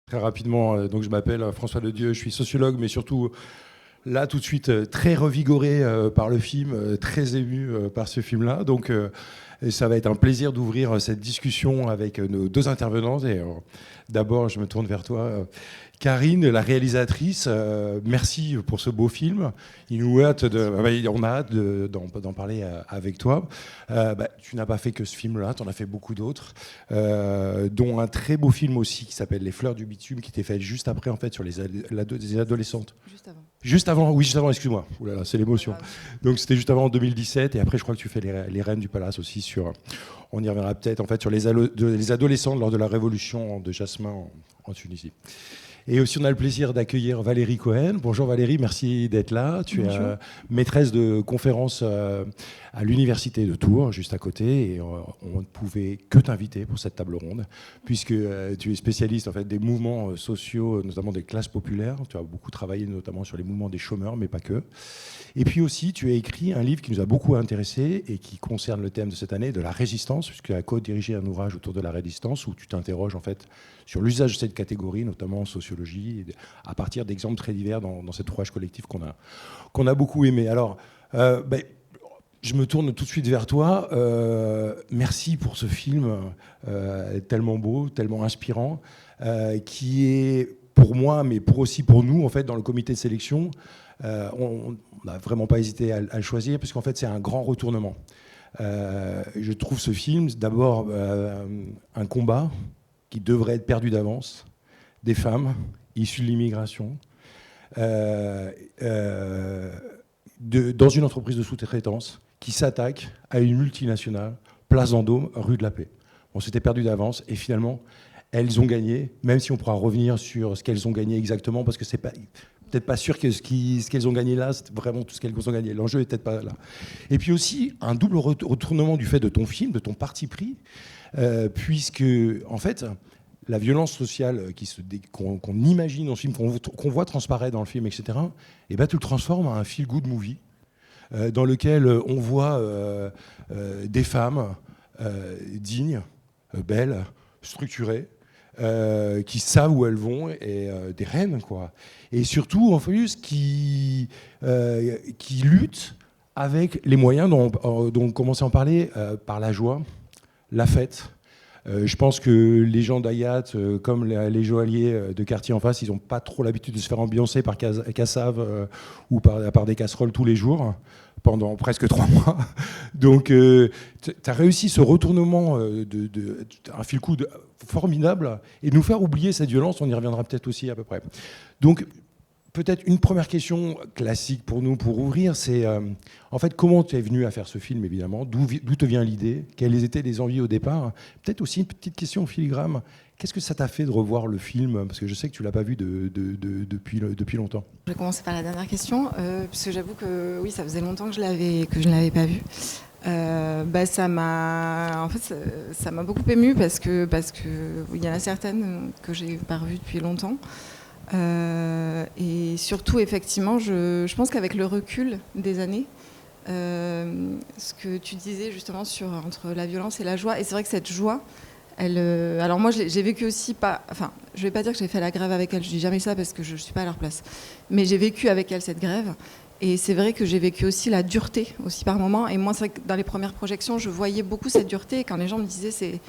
Très rapidement, donc je m'appelle François Ledieu, je suis sociologue, mais surtout là tout de suite très revigoré par le film, très ému par ce film-là. Donc et ça va être un plaisir d'ouvrir cette discussion avec nos deux intervenantes. Et d'abord, je me tourne vers toi, Karine, la réalisatrice. Merci pour ce beau film. On a hâte d'en parler avec toi. Tu n'as pas fait que ce film-là, tu en as fait beaucoup d'autres, dont un très beau film aussi qui s'appelle Les Fleurs du Bitume, qui était fait juste après, en fait, sur les adolescentes. Juste avant, oui, juste avant, excuse-moi. Ouh là là, c'est l'émotion. Donc c'était juste avant, en 2017, et après je crois que tu fais les Reines du Palace aussi sur. On y reviendra peut-être en fait sur les adolescents lors de la révolution de Jasmin en Tunisie. Et aussi, on a le plaisir d'accueillir Valérie Cohen. Bonjour Valérie, merci d'être là. Tu es maîtresse de conférence à l'université de Tours, juste à côté. Et on ne pouvait que t'inviter pour cette table ronde, puisque tu es spécialiste en fait, des mouvements sociaux, notamment des classes populaires. Tu as beaucoup travaillé notamment sur les mouvements des chômeurs, mais pas que. Et puis aussi, tu as écrit un livre qui nous a beaucoup intéressés et qui concerne le thème de cette année, de la résistance, puisque tu as co-dirigé un ouvrage autour de la résistance où tu t'interroges en fait sur l'usage de cette catégorie, notamment en sociologie, à partir d'exemples très divers dans cet ouvrage collectif qu'on a beaucoup aimé. Alors, je me tourne tout de suite vers toi. Merci pour ce film tellement beau, tellement inspirant, qui est pour moi, mais aussi pour nous, en fait, dans le comité de sélection. On n'a vraiment pas hésité à le choisir, parce qu'en fait, c'est un grand retournement. Je trouve ce film, d'abord, un combat qui devrait être perdu d'avance, des femmes issues de l'immigration, dans une entreprise de sous-traitance qui s'attaque à une multinationale, Place Vendôme, rue de la Paix. On s'était perdu d'avance, et finalement, elles ont gagné, même si on pourra revenir sur ce qu'elles ont gagné exactement, parce que c'est pas... peut-être pas sûr que ce qu'elles ont gagné là, c'est vraiment tout ce qu'elles ont gagné. L'enjeu n'est peut-être pas là. Et puis aussi, un double retournement du fait de ton film, de ton parti pris, puisque, en fait, la violence sociale qu'on imagine dans ce film, qu'on voit transparaître dans le film, etc., et ben, tu le transformes en un feel-good movie, dans lequel on voit des femmes dignes, belles, structurées, qui savent où elles vont, et des reines, quoi. Et surtout, en plus, qui luttent avec les moyens dont on commençait à en parler, par la joie, la fête. Je pense que les gens d'Ayat, comme les joailliers de quartier en face, ils n'ont pas trop l'habitude de se faire ambiancer par Cassav ou par des casseroles tous les jours, pendant presque 3 mois. Donc, tu as réussi ce retournement, un feel-good formidable, et de nous faire oublier cette violence. On y reviendra peut-être aussi à peu près. Donc, peut-être une première question classique pour nous, pour ouvrir, c'est en fait comment tu es venu à faire ce film, évidemment, d'où te vient l'idée, quelles étaient les envies au départ. Peut-être aussi une petite question en filigrane. Qu'est-ce que ça t'a fait de revoir le film? Parce que je sais que tu ne l'as pas vu depuis longtemps. Je vais commencer par la dernière question, parce que j'avoue que oui, ça faisait longtemps que je ne l'avais pas vu. Ça m'a beaucoup émue parce que il y en a certaines que j'ai pas revues depuis longtemps. Et surtout, effectivement, je pense qu'avec le recul des années, ce que tu disais justement entre la violence et la joie, et c'est vrai que cette joie, alors moi j'ai vécu aussi je vais pas dire que j'ai fait la grève avec elle, je dis jamais ça parce que je suis pas à leur place, mais j'ai vécu avec elle cette grève, et c'est vrai que j'ai vécu aussi la dureté aussi par moments, et moi c'est vrai que dans les premières projections je voyais beaucoup cette dureté, et quand les gens me disaient c'est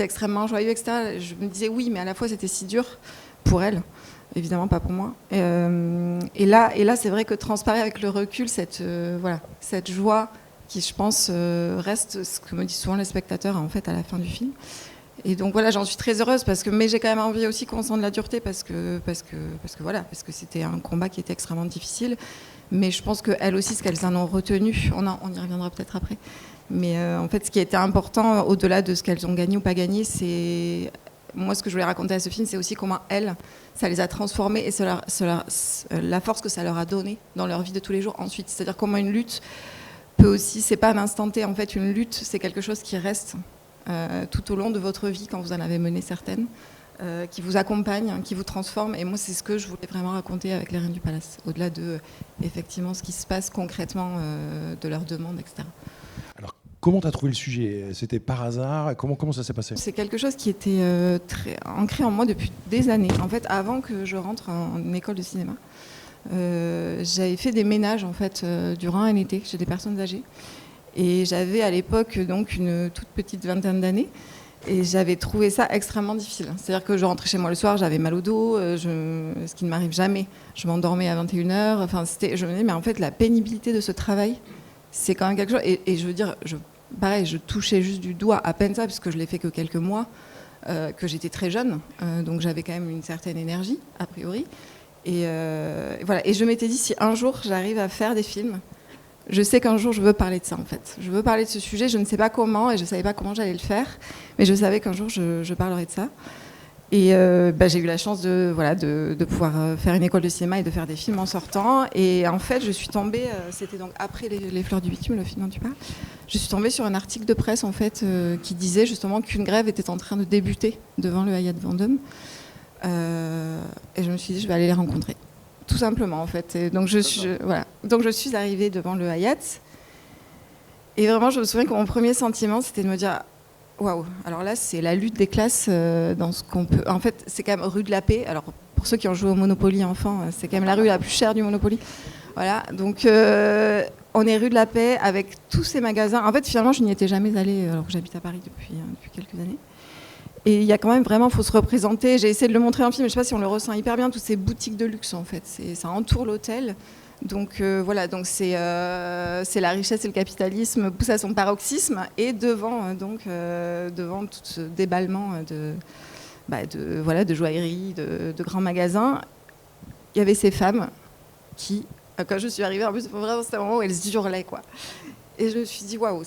extrêmement joyeux, etc., je me disais oui, mais à la fois c'était si dur pour elle, évidemment pas pour moi, et là c'est vrai que transparaît avec le recul cette joie qui, je pense, reste ce que me disent souvent les spectateurs en fait à la fin du film. Et donc voilà, j'en suis très heureuse, mais j'ai quand même envie aussi qu'on sente de la dureté, parce que c'était un combat qui était extrêmement difficile. Mais je pense qu'elles aussi, ce qu'elles en ont retenu, on y reviendra peut-être après. Mais en fait, ce qui était important, au-delà de ce qu'elles ont gagné ou pas gagné, c'est... Moi, ce que je voulais raconter à ce film, c'est aussi comment elles, ça les a transformées, et la force que ça leur a donnée dans leur vie de tous les jours ensuite. C'est-à-dire comment une lutte peut aussi... C'est pas un instant T, en fait, une lutte, c'est quelque chose qui reste... tout au long de votre vie, quand vous en avez mené certaines, qui vous accompagnent, qui vous transforment. Et moi, c'est ce que je voulais vraiment raconter avec les Reines du Palace, au-delà de, effectivement, ce qui se passe concrètement, de leurs demandes, etc. Alors, Comment tu as trouvé le sujet? C'était par hasard? Comment ça s'est passé? C'est quelque chose qui était très ancré en moi depuis des années. En fait, avant que je rentre en école de cinéma, j'avais fait des ménages en fait, durant un été chez des personnes âgées. Et j'avais à l'époque donc une toute petite vingtaine d'années. Et j'avais trouvé ça extrêmement difficile. C'est-à-dire que je rentrais chez moi le soir, j'avais mal au dos, ce qui ne m'arrive jamais. Je m'endormais à 21h. Enfin, je me disais, mais en fait, la pénibilité de ce travail, c'est quand même quelque chose. Et je veux dire, pareil, je touchais juste du doigt à peine ça, parce que je l'ai fait que quelques mois, que j'étais très jeune. Donc j'avais quand même une certaine énergie, a priori. Et voilà. Et je m'étais dit, si un jour j'arrive à faire des films, je sais qu'un jour je veux parler de ça en fait. Je veux parler de ce sujet, je ne sais pas comment et je ne savais pas comment j'allais le faire, mais je savais qu'un jour je parlerais de ça. Et j'ai eu la chance de pouvoir faire une école de cinéma et de faire des films en sortant. Et en fait, je suis tombée, c'était donc après les Fleurs du Bitume, le film dont tu parles, je suis tombée sur un article de presse en fait qui disait justement qu'une grève était en train de débuter devant le Hayat Vendôme. Et je me suis dit, je vais aller les rencontrer. Tout simplement, en fait. Et donc, je suis arrivée devant le Hayat. Et vraiment, je me souviens que mon premier sentiment, c'était de me dire waouh, alors là, c'est la lutte des classes dans ce qu'on peut. En fait, c'est quand même rue de la Paix. Alors, pour ceux qui ont joué au Monopoly enfant, c'est quand même la rue la plus chère du Monopoly. Voilà. Donc, on est rue de la Paix avec tous ces magasins. En fait, finalement, je n'y étais jamais allée, alors que j'habite à Paris depuis quelques années. Et il y a quand même vraiment, il faut se représenter. J'ai essayé de le montrer en film, mais je ne sais pas si on le ressent hyper bien, toutes ces boutiques de luxe en fait. Ça entoure l'hôtel. Donc voilà, donc c'est la richesse et le capitalisme poussent à son paroxysme. Et devant tout ce déballement de joaillerie, de grands magasins, il y avait ces femmes qui, quand je suis arrivée, en plus, vraiment, c'était un moment où elles hurlaient, quoi. Et je me suis dit, waouh,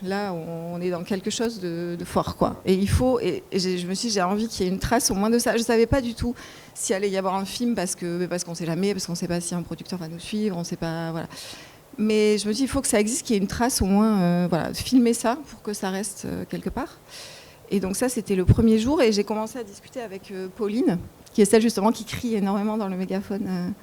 là, on est dans quelque chose de fort, quoi. Et il faut, je me suis dit, j'ai envie qu'il y ait une trace au moins de ça. Je ne savais pas du tout s'il allait y avoir un film parce qu'on ne sait jamais, parce qu'on ne sait pas si un producteur va nous suivre, on ne sait pas, voilà. Mais je me dis, il faut que ça existe, qu'il y ait une trace au moins, filmer ça pour que ça reste quelque part. Et donc ça, c'était le premier jour, et j'ai commencé à discuter avec Pauline, qui est celle justement qui crie énormément dans le mégaphone.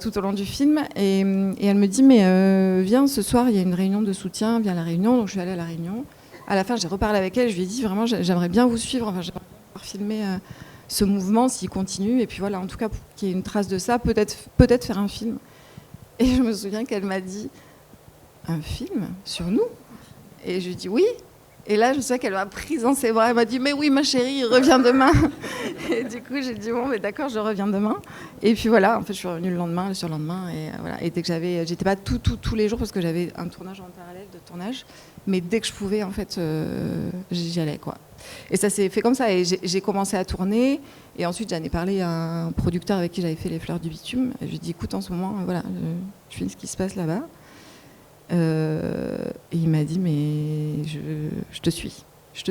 Tout au long du film, et elle me dit mais viens ce soir, il y a une réunion de soutien, viens à la réunion. Donc je suis allée à la réunion. À la fin, j'ai reparlé avec elle, je lui ai dit vraiment j'aimerais bien vous suivre, enfin j'aimerais bien filmer ce mouvement s'il continue, et puis voilà, en tout cas qu'il y ait une trace de ça, peut-être faire un film. Et je me souviens qu'elle m'a dit un film sur nous, et je lui ai dit oui. Et là, je me souviens qu'elle m'a prise dans ses bras. Elle m'a dit « Mais oui, ma chérie, reviens demain !» Et du coup, j'ai dit « Bon, mais d'accord, je reviens demain. » Et puis voilà, en fait, je suis revenue le surlendemain. Et voilà. Et dès que j'étais pas tous les jours parce que j'avais un tournage en parallèle de tournage. Mais dès que je pouvais, en fait, j'y allais, quoi. Et ça s'est fait comme ça. Et j'ai commencé à tourner. Et ensuite, j'en ai parlé à un producteur avec qui j'avais fait les Fleurs du Bitume. Et je lui ai dit « Écoute, en ce moment, voilà, je finis ce qui se passe là-bas. » Et il m'a dit mais je te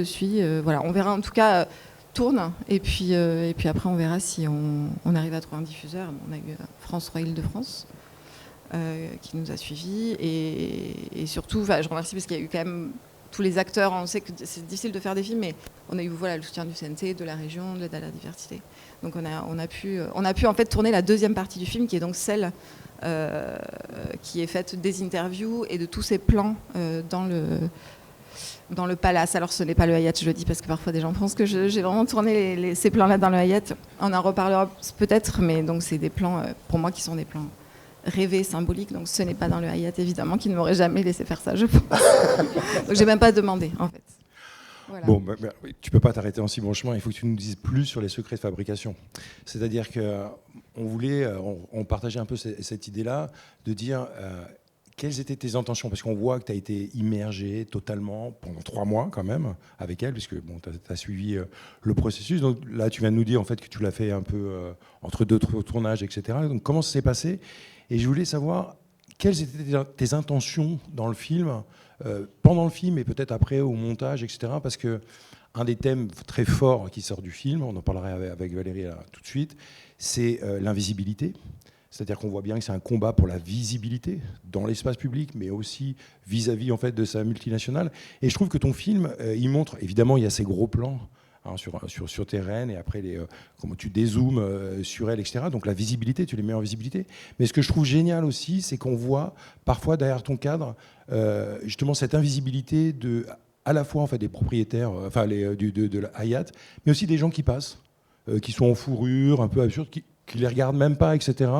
suis, voilà, on verra, en tout cas tourne, et puis après on verra si on arrive à trouver un diffuseur. On a eu France 3 Île-de-France qui nous a suivis, et surtout je remercie parce qu'il y a eu quand même tous les acteurs. On sait que c'est difficile de faire des films, mais on a eu le soutien du CNC, de la région, de l'aide à la diversité. Donc on a pu en fait tourner la deuxième partie du film, qui est donc celle qui est faite des interviews et de tous ces plans dans le palace. Alors ce n'est pas le Hayat, je le dis parce que parfois des gens pensent que j'ai vraiment tourné ces plans-là dans le Hayat. On en reparlera peut-être, mais donc c'est des plans pour moi qui sont des plans rêvés, symboliques. Donc ce n'est pas dans le Hayat évidemment, qui ne m'aurait jamais laissé faire ça, je pense. Donc j'ai même pas demandé en fait. Voilà. Bon, tu peux pas t'arrêter en si bon chemin. Il faut que tu nous dises plus sur les secrets de fabrication. C'est-à-dire qu'on partageait un peu cette idée-là de dire quelles étaient tes intentions, parce qu'on voit que tu as été immergé totalement pendant 3 mois quand même avec elle, puisque tu as suivi le processus. Donc là, tu viens de nous dire en fait que tu l'as fait un peu entre 2 tournages, etc. Donc comment ça s'est passé? Et je voulais savoir quelles étaient tes intentions dans le film, pendant le film et peut-être après au montage, etc. Parce que un des thèmes très forts qui sort du film, on en parlera avec Valérie là, tout de suite, c'est l'invisibilité. C'est-à-dire qu'on voit bien que c'est un combat pour la visibilité dans l'espace public, mais aussi vis-à-vis en fait de sa multinationale. Et je trouve que ton film, il montre, évidemment, il y a ces gros plans hein, sur tes reines, et après comment tu dézoomes sur elles, etc. Donc la visibilité, tu les mets en visibilité. Mais ce que je trouve génial aussi, c'est qu'on voit parfois derrière ton cadre justement cette invisibilité à la fois en fait, des propriétaires, de la Hayat, mais aussi des gens qui passent, qui sont en fourrure, un peu absurdes, qui les regardent même pas, etc.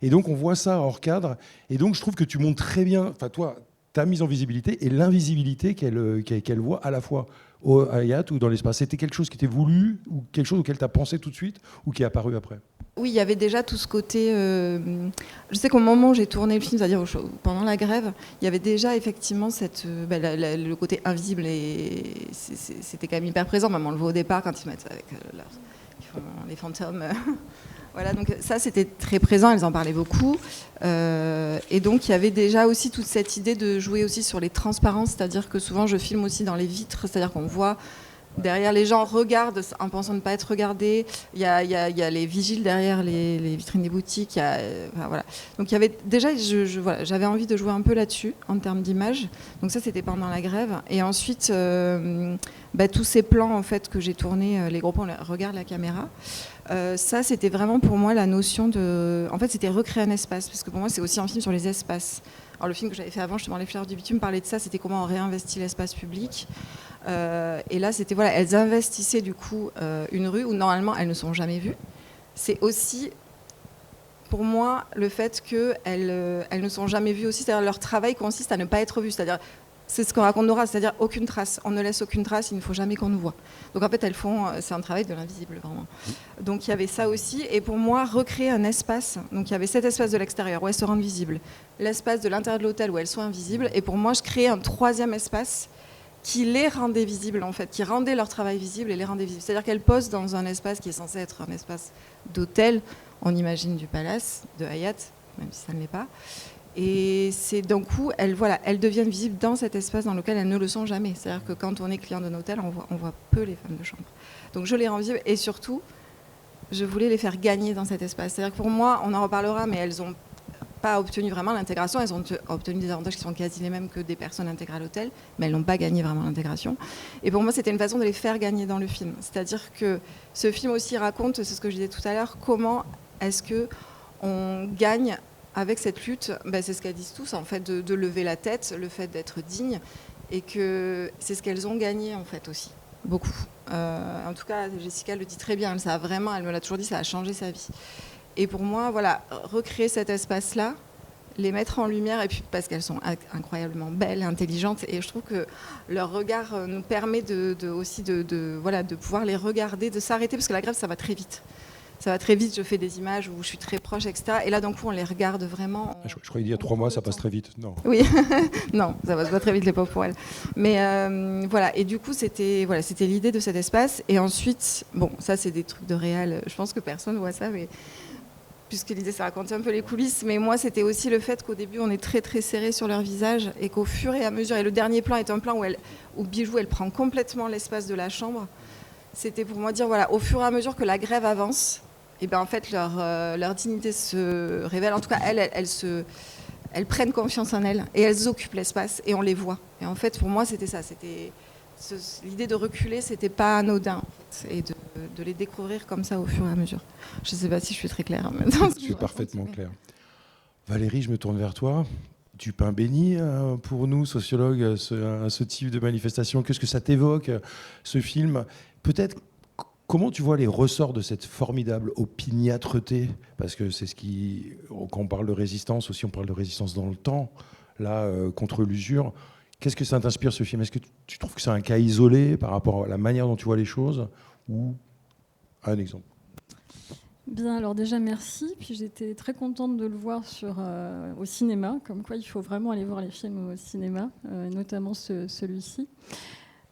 Et donc on voit ça hors cadre. Et donc je trouve que tu montres très bien, enfin toi, ta mise en visibilité et l'invisibilité qu'elle voit à la fois au Hayat ou dans l'espace. C'était quelque chose qui était voulu ou quelque chose auquel tu as pensé tout de suite ou qui est apparu après? Oui, il y avait déjà tout ce côté... je sais qu'au moment où j'ai tourné le film, c'est-à-dire pendant la grève, il y avait déjà effectivement le côté invisible, et c'était quand même hyper présent. Même on le voit au départ quand ils mettent avec les fantômes. Voilà, donc ça c'était très présent, elles en parlaient beaucoup. Et donc il y avait déjà aussi toute cette idée de jouer aussi sur les transparences, c'est-à-dire que souvent je filme aussi dans les vitres, c'est-à-dire qu'on voit... Derrière, les gens regardent en pensant ne pas être regardés. Il y a les vigiles derrière les vitrines des boutiques. Voilà. Donc il y avait déjà, j'avais envie de jouer un peu là-dessus en termes d'image. Donc ça, c'était pendant la grève. Et ensuite, tous ces plans en fait que j'ai tournés, les gros plans, regarde la caméra. Ça, c'était vraiment pour moi la notion de. En fait, c'était recréer un espace, parce que pour moi, c'est aussi un film sur les espaces. Alors le film que j'avais fait avant, justement, Les Fleurs du Bitume, parlait de ça. C'était comment on réinvestit l'espace public. Et là, c'était voilà, elles investissaient du coup une rue où normalement elles ne sont jamais vues. C'est aussi pour moi le fait qu'elles ne sont jamais vues aussi, c'est-à-dire leur travail consiste à ne pas être vues, c'est-à-dire c'est ce qu'on raconte Nora, c'est-à-dire aucune trace, on ne laisse aucune trace, il ne faut jamais qu'on nous voit. Donc en fait elles font, c'est un travail de l'invisible vraiment. Donc il y avait ça aussi, et pour moi recréer un espace, donc il y avait cet espace de l'extérieur où elles se rendent visibles, l'espace de l'intérieur de l'hôtel où elles sont invisibles, et pour moi je créais un troisième espace qui les rendait visibles en fait, qui rendait leur travail visible et les rendait visibles. C'est-à-dire qu'elles posent dans un espace qui est censé être un espace d'hôtel, on imagine du palace, de Hayat, même si ça ne l'est pas. Et c'est d'un coup, elles deviennent visibles dans cet espace dans lequel elles ne le sont jamais. C'est-à-dire que quand on est client d'un hôtel, on voit peu les femmes de chambre. Donc je les rends visibles, et surtout, je voulais les faire gagner dans cet espace. C'est-à-dire que pour moi, on en reparlera, mais elles ont pas obtenu vraiment l'intégration, elles ont obtenu des avantages qui sont quasi les mêmes que des personnes intégrées à l'hôtel, mais elles n'ont pas gagné vraiment l'intégration. Et pour moi, c'était une façon de les faire gagner dans le film. C'est-à-dire que ce film aussi raconte, c'est ce que je disais tout à l'heure, comment est-ce qu'on gagne avec cette lutte, c'est ce qu'elles disent tous, en fait, de lever la tête, le fait d'être digne, et que c'est ce qu'elles ont gagné, en fait, aussi, beaucoup. En tout cas, Jessica le dit très bien, elle me l'a toujours dit, ça a changé sa vie. Et pour moi, voilà, recréer cet espace-là, les mettre en lumière, et puis parce qu'elles sont incroyablement belles et intelligentes, et je trouve que leur regard nous permet aussi de pouvoir les regarder, de s'arrêter, parce que la grève, ça va très vite. Ça va très vite, je fais des images où je suis très proche, etc. Et là, d'un coup, on les regarde vraiment. Je croyais qu'il y a 3 mois, ça passe très vite. Non. Oui, non, ça passe pas très vite, les pauvres pour elles. Mais voilà, et du coup, c'était l'idée de cet espace. Et ensuite, bon, ça, c'est des trucs de réel. Je pense que personne voit ça, mais puisque l'idée, c'est raconter un peu les coulisses. Mais moi, c'était aussi le fait qu'au début, on est très, très serré sur leur visage, et qu'au fur et à mesure, et le dernier plan est un plan où Bijou, elle prend complètement l'espace de la chambre. C'était pour moi dire, voilà, au fur et à mesure que la grève avance, et en fait, leur dignité se révèle. En tout cas, elles prennent confiance en elles, et elles occupent l'espace, et on les voit. Et en fait, pour moi, c'était ça. L'idée de reculer, c'était pas anodin, en fait, et de les découvrir comme ça au fur et à mesure. Je ne sais pas si je suis très claire. Je suis parfaitement claire. Valérie, je me tourne vers toi. Du pain béni pour nous, sociologues, ce type de manifestation. Qu'est-ce que ça t'évoque, ce film? Peut-être, comment tu vois les ressorts de cette formidable opiniâtreté? Parce que c'est quand on parle de résistance, aussi on parle de résistance dans le temps, là, contre l'usure. Qu'est-ce que ça t'inspire, ce film? Est-ce que tu trouves que c'est un cas isolé par rapport à la manière dont tu vois les choses, ou un exemple? Bien, alors déjà merci, puis j'étais très contente de le voir au cinéma, comme quoi il faut vraiment aller voir les films au cinéma, notamment celui-ci.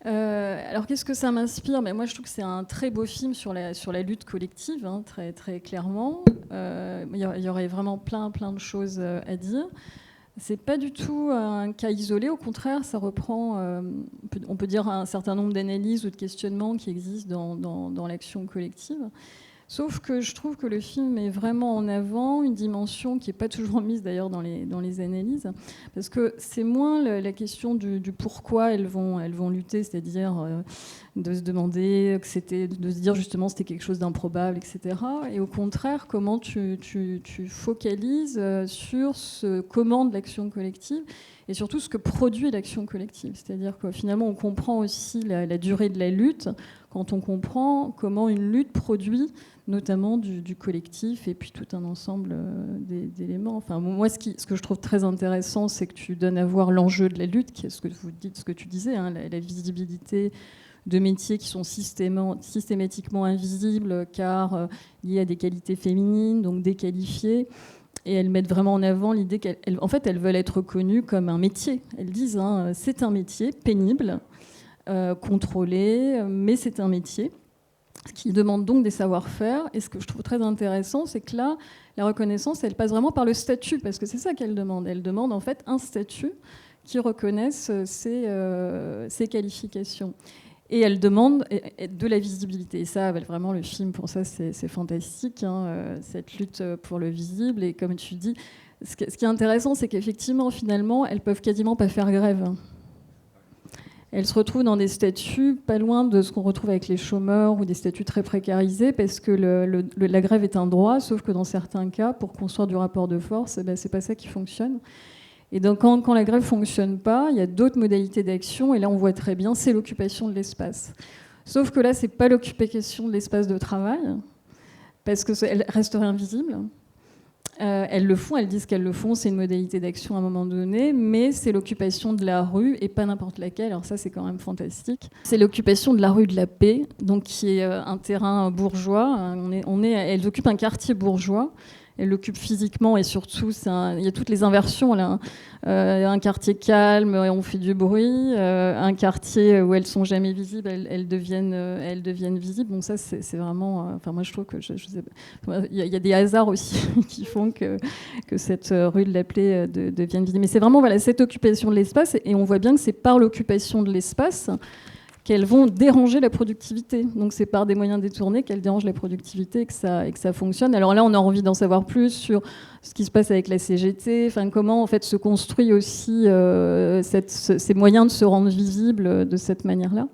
Alors qu'est-ce que ça m'inspire? Moi je trouve que c'est un très beau film sur la lutte collective, hein, très, très clairement. Il y aurait vraiment plein de choses à dire. C'est pas du tout un cas isolé, au contraire, ça reprend, on peut dire, un certain nombre d'analyses ou de questionnements qui existent dans l'action collective. Sauf que je trouve que le film met vraiment en avant une dimension qui n'est pas toujours mise d'ailleurs dans les analyses, parce que c'est moins la question du pourquoi elles vont lutter, c'est-à-dire de se demander de se dire justement c'était quelque chose d'improbable, etc. Et au contraire, comment tu focalises sur ce comment de l'action collective et surtout ce que produit l'action collective. C'est-à-dire que finalement on comprend aussi la durée de la lutte quand on comprend comment une lutte produit notamment du collectif et puis tout un ensemble d'éléments. Enfin, moi, ce que je trouve très intéressant, c'est que tu donnes à voir l'enjeu de la lutte, qui est ce que vous dites, ce que tu disais, hein, la visibilité de métiers qui sont systématiquement invisibles car liés à des qualités féminines, donc déqualifiées. Et elles mettent vraiment en avant l'idée qu'en fait, elles veulent être reconnues comme un métier. Elles disent, hein, c'est un métier pénible, contrôlé, mais c'est un métier qui demande donc des savoir-faire. Et ce que je trouve très intéressant, c'est que là, la reconnaissance, elle passe vraiment par le statut, parce que c'est ça qu'elle demande. Elle demande en fait un statut qui reconnaisse ces qualifications. Et elle demande de la visibilité. Et ça, vraiment, le film, pour ça, c'est fantastique, hein, cette lutte pour le visible. Et comme tu dis, ce qui est intéressant, c'est qu'effectivement, finalement, elles peuvent quasiment pas faire grève. Elles se retrouvent dans des statuts pas loin de ce qu'on retrouve avec les chômeurs ou des statuts très précarisés, parce que la grève est un droit, sauf que dans certains cas, pour construire du rapport de force, c'est pas ça qui fonctionne. Et donc quand la grève ne fonctionne pas, il y a d'autres modalités d'action, et là on voit très bien, c'est l'occupation de l'espace. Sauf que là, c'est pas l'occupation de l'espace de travail, parce qu'elle resterait invisible. Elles le font, elles disent qu'elles le font, c'est une modalité d'action à un moment donné, mais c'est l'occupation de la rue, et pas n'importe laquelle, alors ça c'est quand même fantastique. C'est l'occupation de la rue de la Paix, donc qui est un terrain bourgeois. Elles occupent un quartier bourgeois. Elle l'occupe physiquement et surtout, il y a toutes les inversions là. Un quartier calme, on fait du bruit. Un quartier où elles sont jamais visibles, elles deviennent visibles. Bon, ça, c'est vraiment. Enfin, moi, je trouve que il y a des hasards aussi qui font que cette rue de la Paix devienne visible. Mais c'est vraiment cette occupation de l'espace, et on voit bien que c'est par l'occupation de l'espace qu'elles vont déranger la productivité. Donc c'est par des moyens détournés qu'elles dérangent la productivité et que ça fonctionne. Alors là, on a envie d'en savoir plus sur ce qui se passe avec la CGT, enfin, comment en fait se construit aussi ces moyens de se rendre visibles de cette manière-là.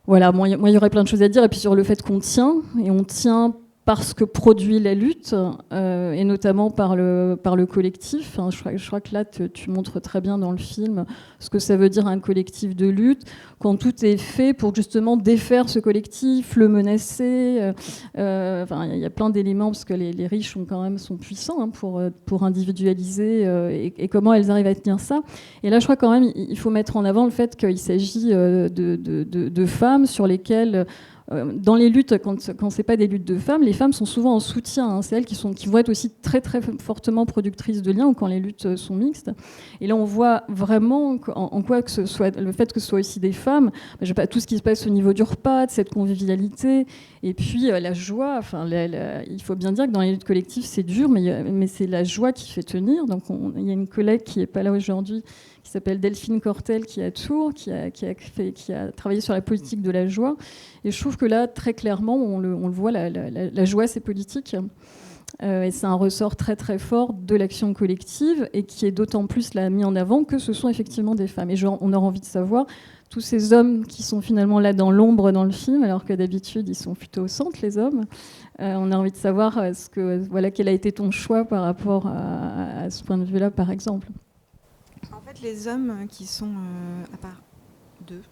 Voilà, moi il y aurait plein de choses à dire. Et puis sur le fait qu'on tient, et on tient parce que produit la lutte, et notamment par le collectif. Hein, je crois que là, tu montres très bien dans le film ce que ça veut dire un collectif de lutte, quand tout est fait pour justement défaire ce collectif, le menacer. Il y a plein d'éléments, parce que les riches sont puissants, hein, pour individualiser, et comment elles arrivent à tenir ça. Et là, je crois quand même il faut mettre en avant le fait qu'il s'agit de femmes sur lesquelles... Dans les luttes, quand c'est pas des luttes de femmes, les femmes sont souvent en soutien. Hein. C'est elles qui vont être aussi très très fortement productrices de liens, ou quand les luttes sont mixtes. Et là, on voit vraiment en quoi que ce soit le fait que ce soit aussi des femmes, tout ce qui se passe au niveau du repas, de cette convivialité, et puis la joie. Enfin, il faut bien dire que dans les luttes collectives, c'est dur, mais c'est la joie qui fait tenir. Donc, il y a une collègue qui est pas là aujourd'hui, qui s'appelle Delphine Cortel, qui est à Tours, qui a travaillé sur la politique de la joie. Et je trouve que là, très clairement, on le voit, la joie, c'est politique. Et c'est un ressort très très fort de l'action collective, et qui est d'autant plus là, mis en avant que ce sont effectivement des femmes. Et on aura envie de savoir, tous ces hommes qui sont finalement là dans l'ombre dans le film, alors que d'habitude, ils sont plutôt au centre, les hommes. On a envie de savoir quel a été ton choix par rapport à ce point de vue-là, par exemple. En fait, les hommes qui sont, à part deux,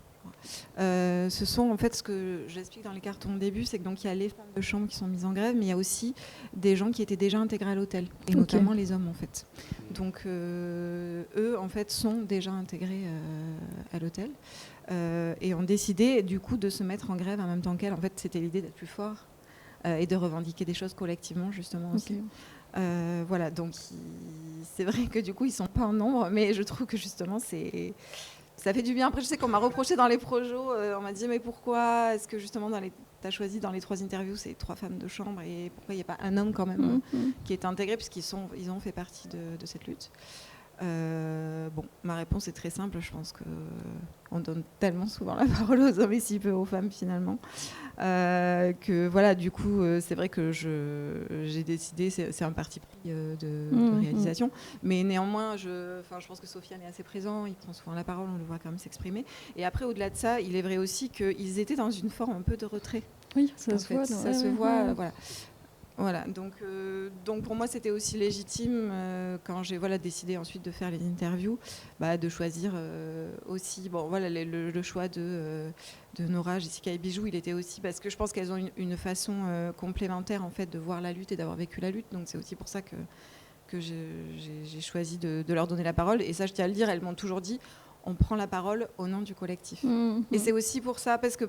ce sont en fait ce que j'explique dans les cartons au début, c'est que donc il y a les femmes de chambre qui sont mises en grève, mais il y a aussi des gens qui étaient déjà intégrés à l'hôtel, et notamment les hommes en fait. Donc eux en fait sont déjà intégrés à l'hôtel, et ont décidé du coup de se mettre en grève en même temps qu'elles. En fait, c'était l'idée d'être plus fort et de revendiquer des choses collectivement justement aussi. Voilà, donc c'est vrai que du coup ils sont pas en nombre, mais je trouve que justement ça fait du bien. Après, je sais qu'on m'a reproché dans les projets, on m'a dit mais pourquoi est-ce que justement tu as choisi dans les 3 interviews c'est 3 femmes de chambre, et pourquoi il n'y a pas un homme quand même qui est intégré, puisqu'ils ont fait partie de cette lutte. Bon, ma réponse est très simple. Je pense qu'on donne tellement souvent la parole aux hommes et si peu aux femmes finalement. Que voilà, du coup, c'est vrai que j'ai décidé, c'est un parti pris de réalisation, mais néanmoins, je pense que Sofiane est assez présent, il prend souvent la parole, on le voit quand même s'exprimer. Et après, au-delà de ça, il est vrai aussi qu'ils étaient dans une forme un peu de retrait. Oui, ça se voit. Ça se voit, voilà. Voilà, donc pour moi c'était aussi légitime quand j'ai décidé ensuite de faire les interviews, de choisir aussi le choix de Nora, Jessica et Bijou, il était aussi parce que je pense qu'elles ont une façon complémentaire en fait de voir la lutte et d'avoir vécu la lutte, donc c'est aussi pour ça que j'ai choisi de leur donner la parole. Et ça, je tiens à le dire, elles m'ont toujours dit on prend la parole au nom du collectif. Et c'est aussi pour ça, parce que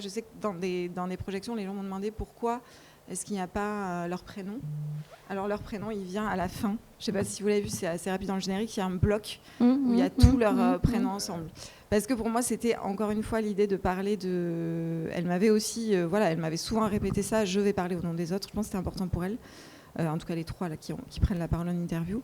je sais que dans des projections, les gens m'ont demandé pourquoi est-ce qu'il n'y a pas leur prénom. Alors leur prénom, il vient à la fin. Je ne sais pas si vous l'avez vu, c'est assez rapide dans le générique, il y a un bloc où il y a tous leurs prénoms ensemble. Parce que pour moi, c'était encore une fois l'idée de parler de... Elle m'avait aussi, elle m'avait souvent répété ça, je vais parler au nom des autres. Je pense que c'était important pour elle. En tout cas les trois là, qui prennent la parole en interview.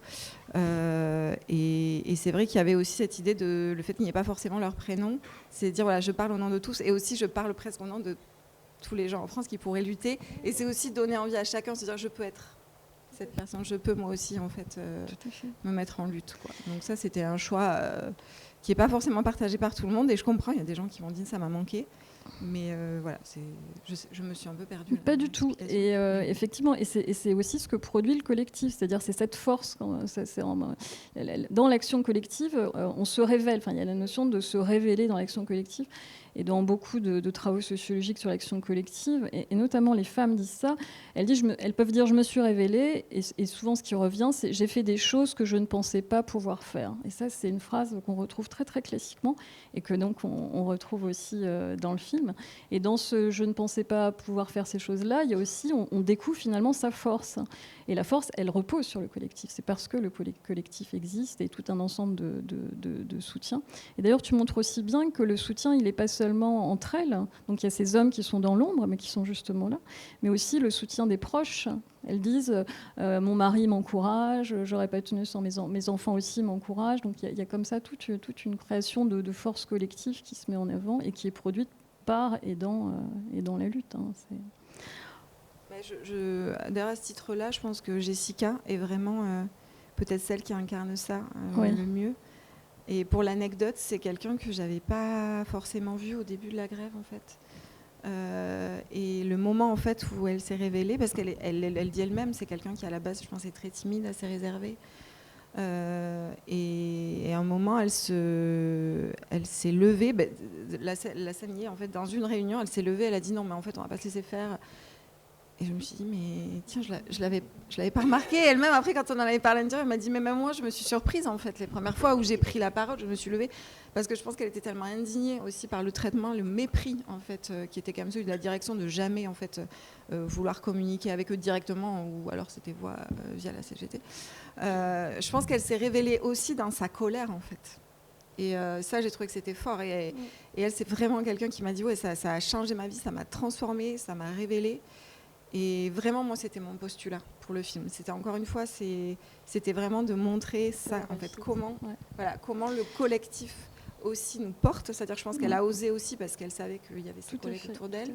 Et c'est vrai qu'il y avait aussi cette idée de le fait qu'il n'y ait pas forcément leur prénom, c'est dire je parle au nom de tous, et aussi je parle presque au nom de tous les gens en France qui pourraient lutter. Et c'est aussi donner envie à chacun de se dire je peux être cette personne, je peux moi aussi en fait, me mettre en lutte, quoi. Donc ça c'était un choix qui n'est pas forcément partagé par tout le monde, et je comprends, il y a des gens qui m'ont dit ça m'a manqué. Mais je me suis un peu perdue. Pas du tout. Et effectivement, et c'est aussi ce que produit le collectif, c'est-à-dire c'est cette force. Dans l'action collective, on se révèle. Enfin, il y a la notion de se révéler dans l'action collective. Et dans beaucoup de travaux sociologiques sur l'action collective, et notamment les femmes disent ça, elles peuvent dire « je me suis révélée », et souvent ce qui revient, c'est « j'ai fait des choses que je ne pensais pas pouvoir faire ». Et ça, c'est une phrase qu'on retrouve très très classiquement, et que donc on retrouve aussi dans le film. Et dans ce « je ne pensais pas pouvoir faire ces choses-là », il y a aussi, on découvre finalement sa force. Et la force, elle repose sur le collectif. C'est parce que le collectif existe et tout un ensemble de soutien. Et d'ailleurs, tu montres aussi bien que le soutien, il n'est pas seulement entre elles. Donc il y a ces hommes qui sont dans l'ombre, mais qui sont justement là. Mais aussi le soutien des proches. Elles disent mon mari m'encourage, j'aurais pas tenu sans mes enfants aussi m'encouragent. Donc il y a comme ça toute une création de force collective qui se met en avant et qui est produite par et dans la lutte. D'ailleurs, à ce titre-là, je pense que Jessica est vraiment peut-être celle qui incarne ça le mieux. Et pour l'anecdote, c'est quelqu'un que j'avais pas forcément vu au début de la grève, en fait. Et le moment, en fait, où elle s'est révélée, parce qu'elle dit elle-même, c'est quelqu'un qui à la base, je pense, est très timide, assez réservé. Et à un moment, elle s'est levée. La scène y est, en fait, dans une réunion, elle s'est levée, elle a dit non, mais en fait, on va pas se laisser faire. Et je me suis dit, mais tiens, je l'avais pas remarqué. Elle-même, après, quand on en avait parlé à l'intérieur, elle m'a dit, mais même moi, je me suis surprise, en fait. Les premières fois où j'ai pris la parole, je me suis levée. Parce que je pense qu'elle était tellement indignée aussi par le traitement, le mépris, en fait, qui était quand même celui de la direction, de jamais, en fait, vouloir communiquer avec eux directement, ou alors c'était via la CGT. Je pense qu'elle s'est révélée aussi dans sa colère, en fait. Et ça, j'ai trouvé que c'était fort. Et elle, c'est vraiment quelqu'un qui m'a dit, ouais, ça a changé ma vie, ça m'a transformée, ça m'a révélée. Et vraiment, moi, c'était mon postulat pour le film. C'était encore une fois, c'était vraiment de montrer ça, en fait, comment le collectif aussi nous porte. C'est-à-dire, je pense qu'elle a osé aussi parce qu'elle savait qu'il y avait ses collègues autour d'elle.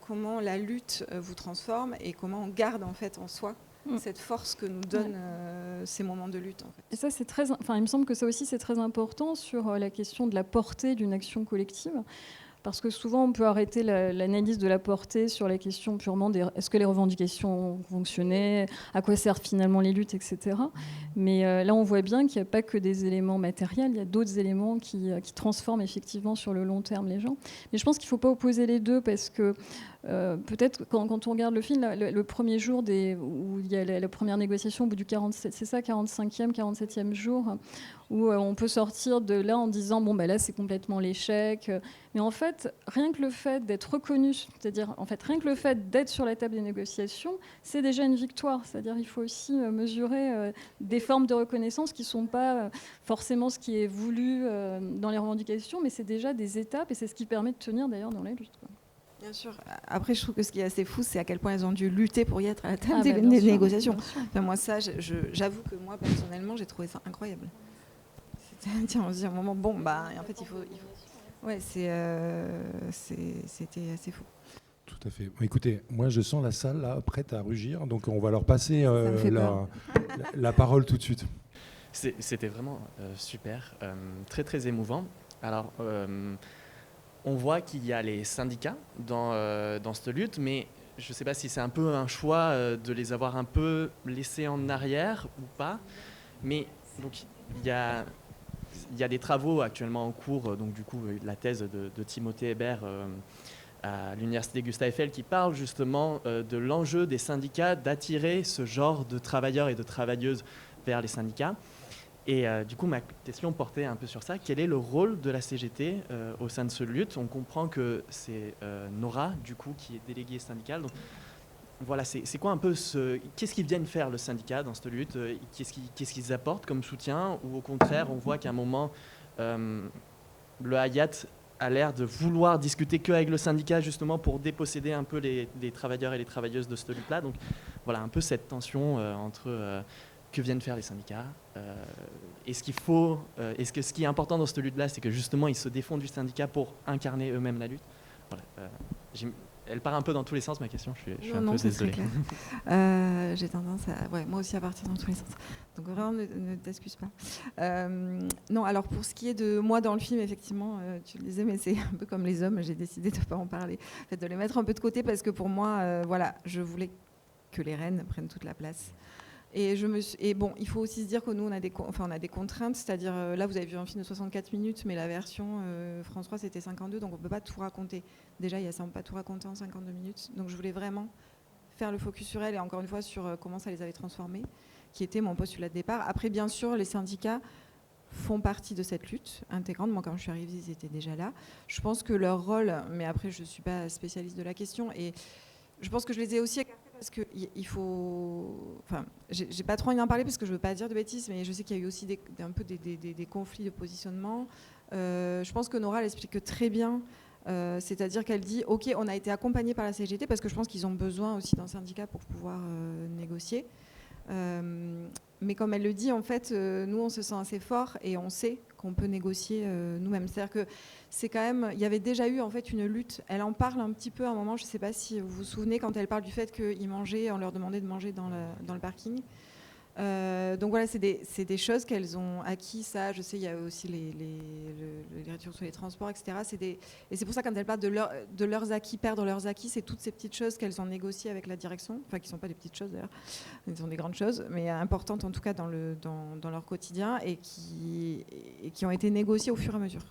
Comment la lutte vous transforme et comment on garde en fait en soi cette force que nous donnent ces moments de lutte. En fait. Et ça, il me semble que ça aussi, c'est très important sur la question de la portée d'une action collective. Parce que souvent, on peut arrêter l'analyse de la portée sur la question purement est-ce que les revendications ont fonctionné, à quoi servent finalement les luttes, etc. Mais là, on voit bien qu'il n'y a pas que des éléments matériels, il y a d'autres éléments qui transforment effectivement sur le long terme les gens. Mais je pense qu'il ne faut pas opposer les deux parce que peut-être quand on regarde le film, le premier jour où il y a la première négociation, au bout du 45e, 47e jour, où on peut sortir de là en disant bon là c'est complètement l'échec. Mais en fait, rien que le fait d'être reconnu, c'est-à-dire en fait rien que le fait d'être sur la table des négociations, c'est déjà une victoire. C'est-à-dire il faut aussi mesurer des formes de reconnaissance qui ne sont pas forcément ce qui est voulu dans les revendications, mais c'est déjà des étapes et c'est ce qui permet de tenir d'ailleurs dans la lutte, quoi. Bien sûr. Après, je trouve que ce qui est assez fou, c'est à quel point elles ont dû lutter pour y être à la table Bien des sûr, négociations. bien sûr. Enfin, moi, ça, j'avoue que moi, personnellement, j'ai trouvé ça incroyable. Tiens, on se dit à un moment, bon, bah, en fait, il faut... Ouais, c'était assez fou. Tout à fait. Bon, écoutez, moi je sens la salle là, prête à rugir, donc on va leur passer me fait la parole tout de suite. C'était vraiment super, très très émouvant. Alors, on voit qu'il y a les syndicats dans cette lutte, mais je ne sais pas si c'est un peu un choix de les avoir un peu laissés en arrière ou pas. Mais donc, il y a des travaux actuellement en cours, donc du coup la thèse de Timothée Hébert à l'université Gustave Eiffel qui parle justement de l'enjeu des syndicats d'attirer ce genre de travailleurs et de travailleuses vers les syndicats. Et du coup, ma question portait un peu sur ça. Quel est le rôle de la CGT au sein de cette lutte ? On comprend que c'est Nora, du coup, qui est déléguée syndicale. Donc, voilà, c'est quoi un peu qu'est-ce qu'ils viennent faire, le syndicat, dans cette lutte ? Qu'est-ce qu'ils apportent comme soutien ? Ou au contraire, on voit qu'à un moment, le Hayat a l'air de vouloir discuter qu'avec le syndicat, justement, pour déposséder un peu les travailleurs et les travailleuses de cette lutte-là. Donc, voilà, un peu cette tension entre... que viennent faire les syndicats. Est-ce que ce qui est important dans cette lutte-là, c'est que justement, ils se défendent du syndicat pour incarner eux-mêmes la lutte ? Voilà. Elle part un peu dans tous les sens, ma question. Je suis un peu désolé. J'ai tendance à... Ouais, moi aussi à partir dans tous les sens. Donc vraiment, ne t'excuse pas. Non, alors pour ce qui est de moi dans le film, effectivement, tu le disais, mais c'est un peu comme les hommes, j'ai décidé de ne pas en parler. En fait, de les mettre un peu de côté parce que pour moi, voilà, je voulais que les reines prennent toute la place. Et bon, il faut aussi se dire que nous, on a des contraintes, c'est-à-dire, là, vous avez vu un film de 64 minutes, mais la version France 3, c'était 52, donc on ne peut pas tout raconter. Déjà, il y a ça, on ne peut pas tout raconter en 52 minutes. Donc, je voulais vraiment faire le focus sur elle et encore une fois sur comment ça les avait transformées, qui était mon postulat de départ. Après, bien sûr, les syndicats font partie de cette lutte intégrante. Moi, quand je suis arrivée, ils étaient déjà là. Je pense que leur rôle, mais après, je ne suis pas spécialiste de la question, et je pense que je les ai aussi écartés parce qu'il faut... Enfin, j'ai pas trop envie d'en parler parce que je veux pas dire de bêtises, mais je sais qu'il y a eu aussi un peu des conflits de positionnement. Je pense que Nora l'explique très bien, c'est-à-dire qu'elle dit « Ok, on a été accompagné par la CGT parce que je pense qu'ils ont besoin aussi d'un syndicat pour pouvoir négocier. Mais comme elle le dit, en fait, nous, on se sent assez fort et on sait qu'on peut négocier nous-mêmes. C'est-à-dire que c'est quand même... Il y avait déjà eu, en fait, une lutte. Elle en parle un petit peu à un moment, je ne sais pas si vous vous souvenez, quand elle parle du fait qu'ils mangeaient, on leur demandait de manger dans le parking. Donc voilà, c'est des choses qu'elles ont acquis. Ça, je sais, il y a aussi les réductions sur les transports, etc. Et c'est pour ça, quand elles parlent de leurs acquis, perdre leurs acquis, c'est toutes ces petites choses qu'elles ont négociées avec la direction, enfin qui ne sont pas des petites choses d'ailleurs, elles sont des grandes choses, mais importantes en tout cas dans leur quotidien et qui ont été négociées au fur et à mesure.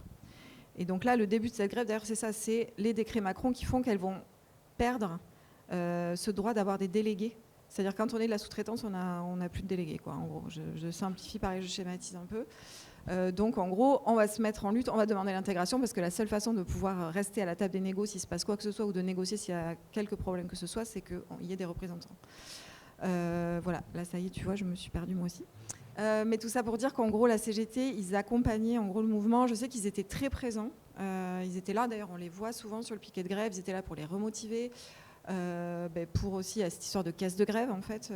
Et donc là, le début de cette grève, d'ailleurs, c'est ça, c'est les décrets Macron qui font qu'elles vont perdre ce droit d'avoir des délégués. C'est-à-dire quand on est de la sous-traitance, on n'a plus de délégués, quoi. En gros, je simplifie, pareil, je schématise un peu. Donc en gros, on va se mettre en lutte, on va demander l'intégration parce que la seule façon de pouvoir rester à la table des négos s'il se passe quoi que ce soit ou de négocier s'il y a quelques problèmes que ce soit, c'est qu'il y ait des représentants. Voilà, là ça y est, tu vois, je me suis perdue moi aussi. Mais tout ça pour dire qu'en gros, la CGT, ils accompagnaient en gros le mouvement. Je sais qu'ils étaient très présents. Ils étaient là, d'ailleurs, on les voit souvent sur le piquet de grève. Ils étaient là pour les remotiver. Pour aussi à cette histoire de caisse de grève en fait,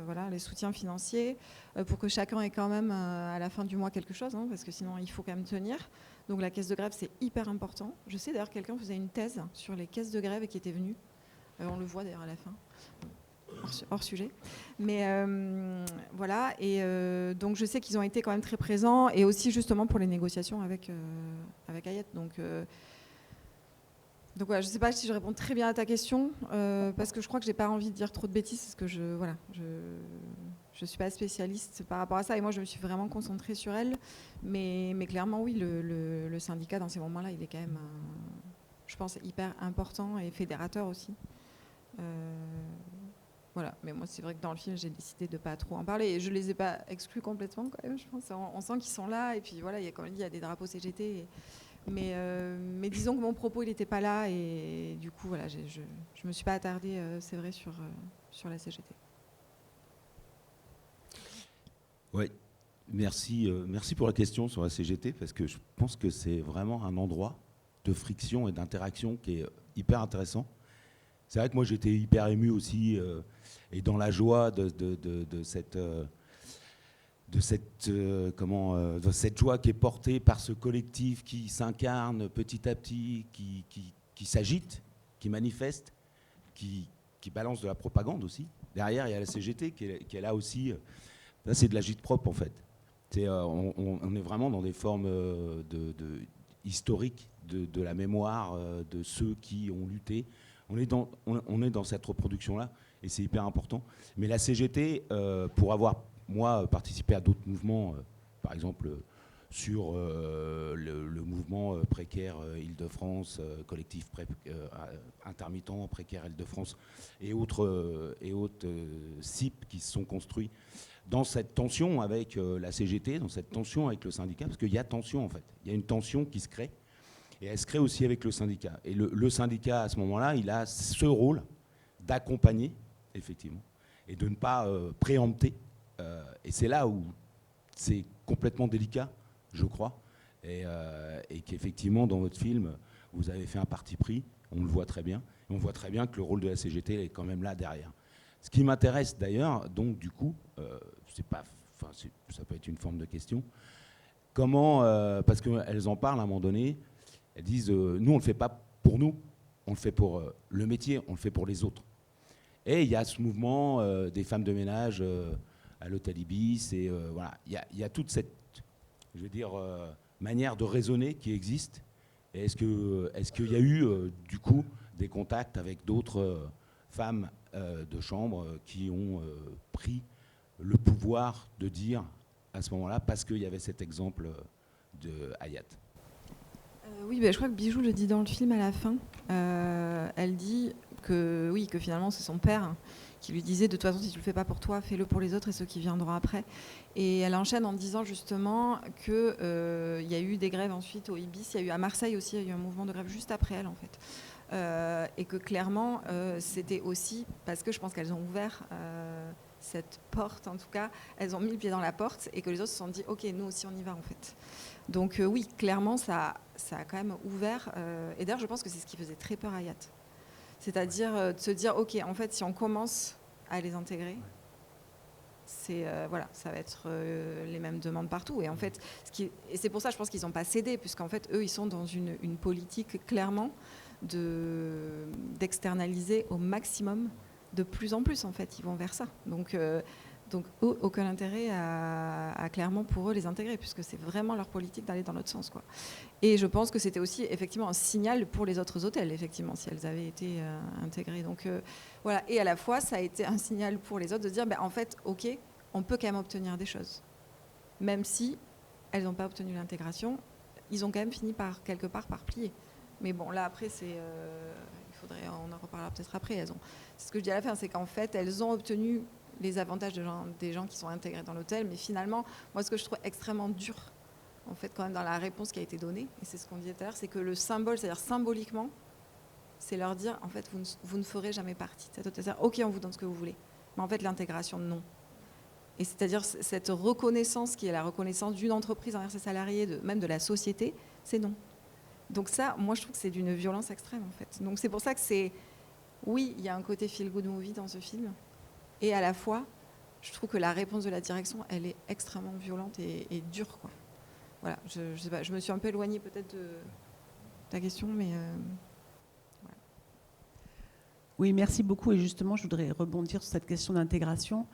voilà, les soutiens financiers pour que chacun ait quand même à la fin du mois quelque chose, hein, parce que sinon il faut quand même tenir. Donc la caisse de grève c'est hyper important. Je sais d'ailleurs quelqu'un faisait une thèse sur les caisses de grève et qui était venu, on le voit d'ailleurs à la fin, hors sujet, mais voilà, et donc je sais qu'ils ont été quand même très présents et aussi justement pour les négociations avec Hayat. Donc voilà, je ne sais pas si je réponds très bien à ta question, parce que je crois que je n'ai pas envie de dire trop de bêtises, parce que je ne suis pas spécialiste par rapport à ça, et moi je me suis vraiment concentrée sur elle. Mais clairement, oui, le syndicat dans ces moments-là, il est quand même, je pense, hyper important et fédérateur aussi. Voilà, mais moi c'est vrai que dans le film, j'ai décidé de ne pas trop en parler, et je ne les ai pas exclus complètement quand même, je pense. On sent qu'ils sont là, et puis voilà, comme il dit, il y a des drapeaux CGT, mais disons que mon propos il n'était pas là et du coup voilà, je me suis pas attardée, c'est vrai, sur la CGT. Oui, merci pour la question sur la CGT parce que je pense que c'est vraiment un endroit de friction et d'interaction qui est hyper intéressant. C'est vrai que moi j'étais hyper ému aussi et dans la joie de cette joie qui est portée par ce collectif qui s'incarne petit à petit, qui s'agite, qui manifeste, qui balance de la propagande aussi. Derrière, il y a la CGT qui est là aussi. Là, c'est de l'agite-propre, en fait. On est vraiment dans des formes historiques de la mémoire de ceux qui ont lutté. On est dans cette reproduction-là, et c'est hyper important. Mais la CGT, pour avoir, moi, participé à d'autres mouvements, par exemple sur le mouvement précaire Île-de-France, collectif intermittent précaire Île-de-France et autres CIP qui se sont construits dans cette tension avec la CGT, dans cette tension avec le syndicat, parce qu'il y a tension en fait, il y a une tension qui se crée, et elle se crée aussi avec le syndicat. Et le syndicat, à ce moment-là, il a ce rôle d'accompagner, effectivement, et de ne pas préempter. Et c'est là où c'est complètement délicat, je crois, et qu'effectivement, dans votre film, vous avez fait un parti pris, on le voit très bien, et on voit très bien que le rôle de la CGT est quand même là derrière. Ce qui m'intéresse d'ailleurs, donc du coup, ça peut être une forme de question, comment, parce qu'elles en parlent à un moment donné, elles disent, nous on ne le fait pas pour nous, on le fait pour le métier, on le fait pour les autres. Et il y a ce mouvement des femmes de ménage à l'hôtel Ibis, et voilà, il y a toute cette, je veux dire, manière de raisonner qui existe. Et est-ce qu'il y a eu, du coup, des contacts avec d'autres femmes de chambre qui ont pris le pouvoir de dire à ce moment-là, parce qu'il y avait cet exemple de Hayat? Oui, je crois que Bijou le dit dans le film à la fin. Elle dit que, oui, que finalement c'est son père qui lui disait de toute façon si tu le fais pas pour toi, fais-le pour les autres et ceux qui viendront après. Et elle enchaîne en disant justement qu'il y a eu des grèves ensuite au Ibis, il y a eu à Marseille aussi, il y a eu un mouvement de grève juste après elle en fait. Et que clairement c'était aussi parce que je pense qu'elles ont ouvert cette porte, en tout cas elles ont mis le pied dans la porte et que les autres se sont dit ok, nous aussi on y va en fait. Donc oui, clairement ça a quand même ouvert et d'ailleurs je pense que c'est ce qui faisait très peur à Hayat. C'est-à-dire de se dire, ok, en fait, si on commence à les intégrer, c'est voilà, ça va être les mêmes demandes partout. Et en fait, et c'est pour ça, je pense qu'ils n'ont pas cédé, puisqu'en fait, eux, ils sont dans une politique clairement d'externaliser au maximum, de plus en plus, en fait, ils vont vers ça. Donc aucun intérêt à clairement pour eux les intégrer, puisque c'est vraiment leur politique d'aller dans l'autre sens, quoi. Et je pense que c'était aussi effectivement un signal pour les autres hôtels, effectivement, si elles avaient été intégrées. Donc voilà. Et à la fois, ça a été un signal pour les autres de se dire, en fait, ok, on peut quand même obtenir des choses, même si elles n'ont pas obtenu l'intégration, ils ont quand même fini quelque part par plier. Mais bon, là après, on en reparlera peut-être après. C'est ce que je dis à la fin, c'est qu'en fait, elles ont obtenu les avantages des gens qui sont intégrés dans l'hôtel, mais finalement, moi, ce que je trouve extrêmement dur, en fait, quand même dans la réponse qui a été donnée, et c'est ce qu'on disait tout à l'heure, c'est que le symbole, c'est-à-dire symboliquement, c'est leur dire, en fait, vous ne ferez jamais partie de cet hôtel. C'est-à-dire, ok, on vous donne ce que vous voulez, mais en fait, l'intégration, non. Et c'est-à-dire cette reconnaissance qui est la reconnaissance d'une entreprise envers ses salariés, même de la société, c'est non. Donc ça, moi, je trouve que c'est d'une violence extrême, en fait. Donc c'est pour ça que oui, il y a un côté feel-good movie dans ce film, et à la fois, je trouve que la réponse de la direction, elle est extrêmement violente et dure, quoi. Voilà, je sais pas, je me suis un peu éloignée peut-être de ta question, mais voilà. Oui, merci beaucoup. Et justement, je voudrais rebondir sur cette question d'intégration.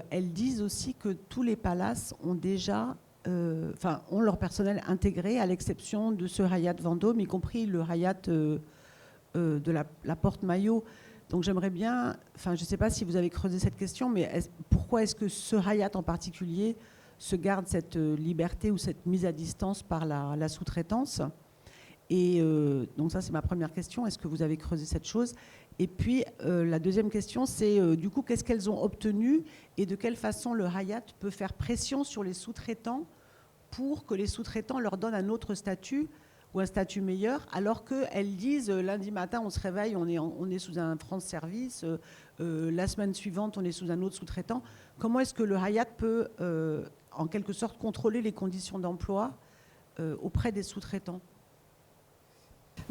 Elles disent aussi que tous les palaces ont déjà, ont leur personnel intégré, à l'exception de ce Hyatt Vendôme, y compris le Hyatt de la Porte Maillot. Donc j'aimerais bien, je ne sais pas si vous avez creusé cette question, mais pourquoi est-ce que ce Hyatt en particulier se garde cette liberté ou cette mise à distance par la sous-traitance? Et donc ça, c'est ma première question. Est-ce que vous avez creusé cette chose? Et puis la deuxième question, c'est du coup, qu'est-ce qu'elles ont obtenu et de quelle façon le Hyatt peut faire pression sur les sous-traitants pour que les sous-traitants leur donnent un autre statut ou un statut meilleur, alors qu'elles disent lundi matin, on se réveille, on est sous un France Service, la semaine suivante, on est sous un autre sous-traitant. Comment est-ce que le Hyatt peut, en quelque sorte, contrôler les conditions d'emploi auprès des sous-traitants?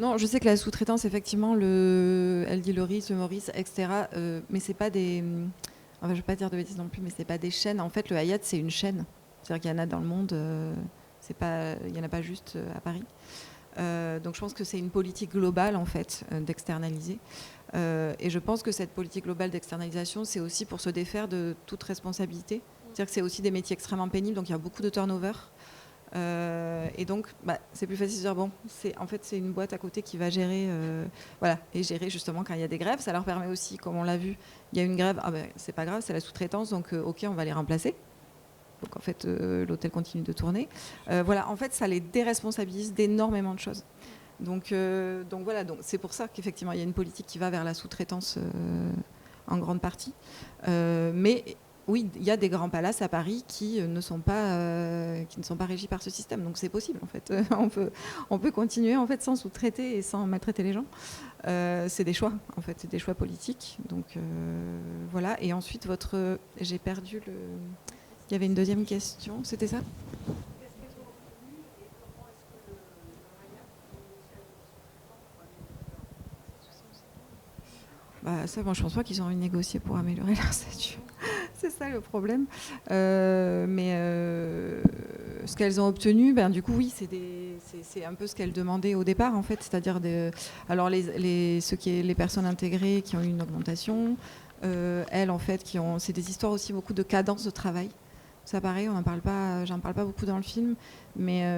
Non, je sais que la sous-traitance, effectivement, elle dit le Maurice, etc. Mais c'est pas des. Enfin, je ne vais pas dire de bêtises non plus, mais c'est pas des chaînes. En fait, le Hyatt, c'est une chaîne. C'est-à-dire qu'il y en a dans le monde. Il n'y en a pas juste à Paris. Donc, je pense que c'est une politique globale, en fait, d'externaliser. Et je pense que cette politique globale d'externalisation, c'est aussi pour se défaire de toute responsabilité. C'est-à-dire que c'est aussi des métiers extrêmement pénibles, donc il y a beaucoup de turnover. Et donc, c'est plus facile de dire bon, c'est une boîte à côté qui va gérer, et gérer justement quand il y a des grèves. Ça leur permet aussi, comme on l'a vu, il y a une grève, c'est pas grave, c'est la sous-traitance, donc ok, on va les remplacer. Donc en fait, l'hôtel continue de tourner. En fait, ça les déresponsabilise d'énormément de choses. Donc c'est pour ça qu'effectivement, il y a une politique qui va vers la sous-traitance en grande partie. Mais oui, il y a des grands palaces à Paris qui ne sont pas régis par ce système. Donc c'est possible en fait. On peut continuer en fait sans sous-traiter et sans maltraiter les gens. C'est des choix en fait, c'est des choix politiques. Donc voilà. Et ensuite j'ai perdu le. Il y avait une deuxième question. C'était ça ? Ça, je pense pas qu'ils ont envie de négocier pour améliorer leur statut. C'est ça le problème. Mais ce qu'elles ont obtenu, du coup, oui, c'est un peu ce qu'elles demandaient au départ, en fait. C'est-à-dire, les personnes intégrées qui ont eu une augmentation, elles, en fait, c'est des histoires aussi beaucoup de cadence de travail. Ça, pareil, j'en parle pas beaucoup dans le film, mais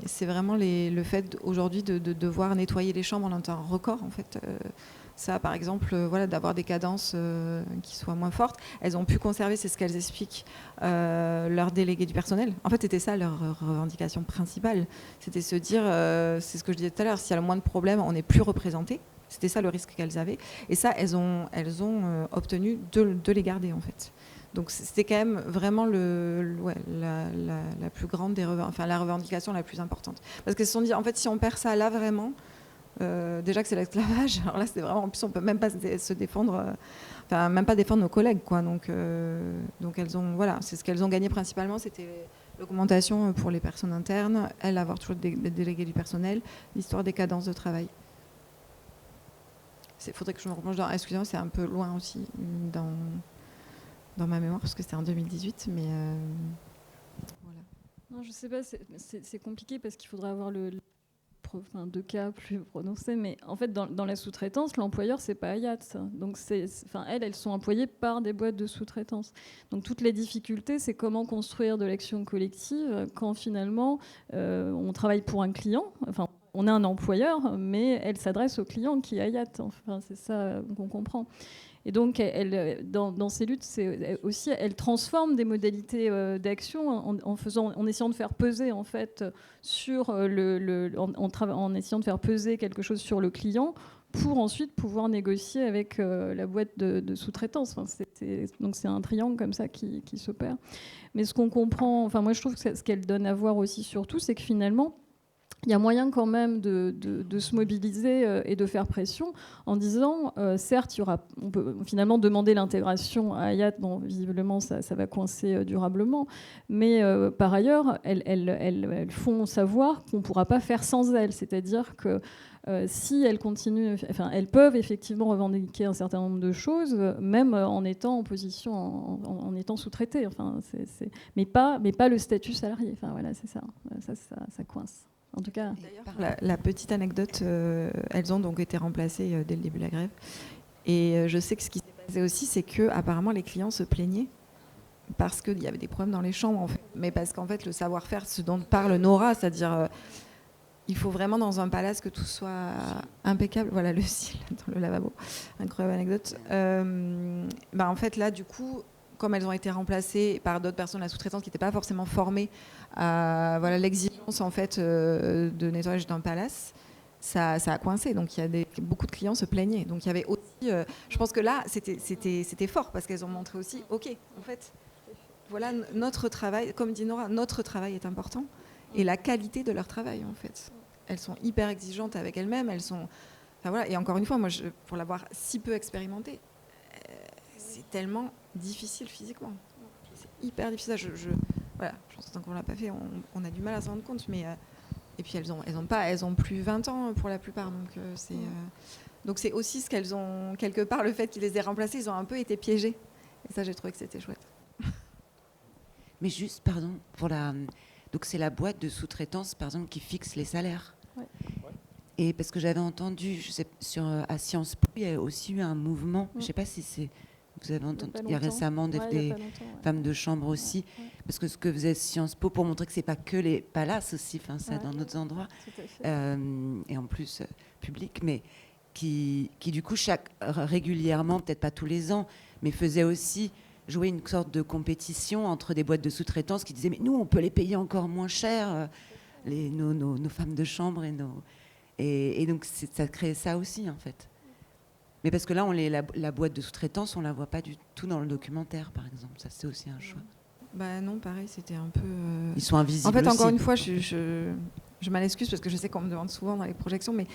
c'est vraiment le fait aujourd'hui de devoir nettoyer les chambres en un temps record, en fait. Ça, par exemple, d'avoir des cadences qui soient moins fortes. Elles ont pu conserver, c'est ce qu'elles expliquent, leur délégué du personnel. En fait, c'était ça leur revendication principale. C'était se dire, c'est ce que je disais tout à l'heure, s'il y a le moins de problèmes, on n'est plus représenté. C'était ça le risque qu'elles avaient. Et ça, elles ont obtenu de les garder, en fait. Donc c'était quand même vraiment la plus grande des la revendication la plus importante. Parce qu'elles se sont dit, en fait, si on perd ça là, vraiment... déjà que c'est l'esclavage, alors là c'est vraiment, en plus on peut même pas se défendre, même pas défendre nos collègues, quoi. Donc elles ont, c'est ce qu'elles ont gagné principalement, c'était l'augmentation pour les personnes internes, elles avoir toujours des délégués du personnel, l'histoire des cadences de travail. Il faudrait que je me replonge dans, excusez-moi, c'est un peu loin aussi dans ma mémoire parce que c'était en 2018, mais voilà. Non, je sais pas, c'est compliqué parce qu'il faudrait avoir deux cas plus prononcés, mais en fait dans la sous-traitance, l'employeur c'est pas Hyatt, ça. Donc elles sont employées par des boîtes de sous-traitance. Donc toutes les difficultés, c'est comment construire de l'action collective quand finalement on travaille pour un client. Enfin, on a un employeur, mais elle s'adresse au client qui est Hyatt. Enfin, c'est ça qu'on comprend. Et donc, dans ces luttes, elle transforme des modalités d'action en essayant de faire peser, en fait, en essayant de faire peser quelque chose sur le client pour ensuite pouvoir négocier avec la boîte de sous-traitance. Donc, c'est un triangle comme ça qui s'opère. Mais ce qu'on comprend, moi, je trouve que ce qu'elle donne à voir aussi, surtout, c'est que finalement, il y a moyen quand même de se mobiliser et de faire pression en disant, certes, on peut finalement demander l'intégration à Hyatt, bon, visiblement ça va coincer durablement, mais par ailleurs, elles font savoir qu'on ne pourra pas faire sans elles, c'est-à-dire que si elles continuent, elles peuvent effectivement revendiquer un certain nombre de choses, même en étant en position, en étant sous-traitées, mais pas le statut salarié. Voilà, c'est ça, ça coince. En tout cas. D'ailleurs, la petite anecdote, elles ont donc été remplacées dès le début de la grève. Et je sais que ce qui s'est passé aussi, c'est que apparemment les clients se plaignaient parce qu'il y avait des problèmes dans les chambres, en fait. Mais parce qu'en fait, le savoir-faire, ce dont parle Nora, c'est-à-dire il faut vraiment dans un palace que tout soit impeccable. Voilà le style dans le lavabo. Incroyable anecdote. En fait, là, du coup, comme elles ont été remplacées par d'autres personnes, la sous-traitante qui n'étaient pas forcément formées à l'exigence en fait de nettoyage d'un palace, ça a coincé. Donc beaucoup de clients se plaignaient. Donc il y avait aussi, je pense que là c'était fort parce qu'elles ont montré aussi, ok, en fait, voilà notre travail, comme dit Nora, notre travail est important et la qualité de leur travail en fait. Elles sont hyper exigeantes avec elles-mêmes, et encore une fois, moi pour l'avoir si peu expérimenté, c'est tellement difficile physiquement. C'est hyper difficile. Je pense que tant qu'on ne l'a pas fait, on a du mal à s'en rendre compte. Mais Et puis elles ont plus 20 ans pour la plupart, donc c'est aussi ce qu'elles ont quelque part, le fait qu'ils les aient remplacées, ils ont un peu été piégés. Et ça, j'ai trouvé que c'était chouette. Mais juste, pardon, donc c'est la boîte de sous-traitance, par exemple, qui fixe les salaires. Ouais. Et parce que j'avais entendu, je sais, à Sciences Po, il y a aussi eu un mouvement. Je ne sais pas si vous avez entendu. Il y a récemment des femmes de chambre aussi. Ouais. Parce que ce que faisait Sciences Po pour montrer que c'est pas que les palaces aussi, ça dans d'autres endroits. Et en plus public, mais qui du coup régulièrement, peut-être pas tous les ans, mais faisait aussi jouer une sorte de compétition entre des boîtes de sous-traitance qui disaient mais nous on peut les payer encore moins cher, nos femmes de chambre et donc ça crée ça aussi en fait. Mais parce que là la boîte de sous-traitance on la voit pas du tout dans le documentaire par exemple, ça c'est aussi un choix. Bah non, pareil, c'était un peu. Ils sont invisibles. En fait, encore aussi. une fois, je m'en excuse parce que je sais qu'on me demande souvent dans les projections, mais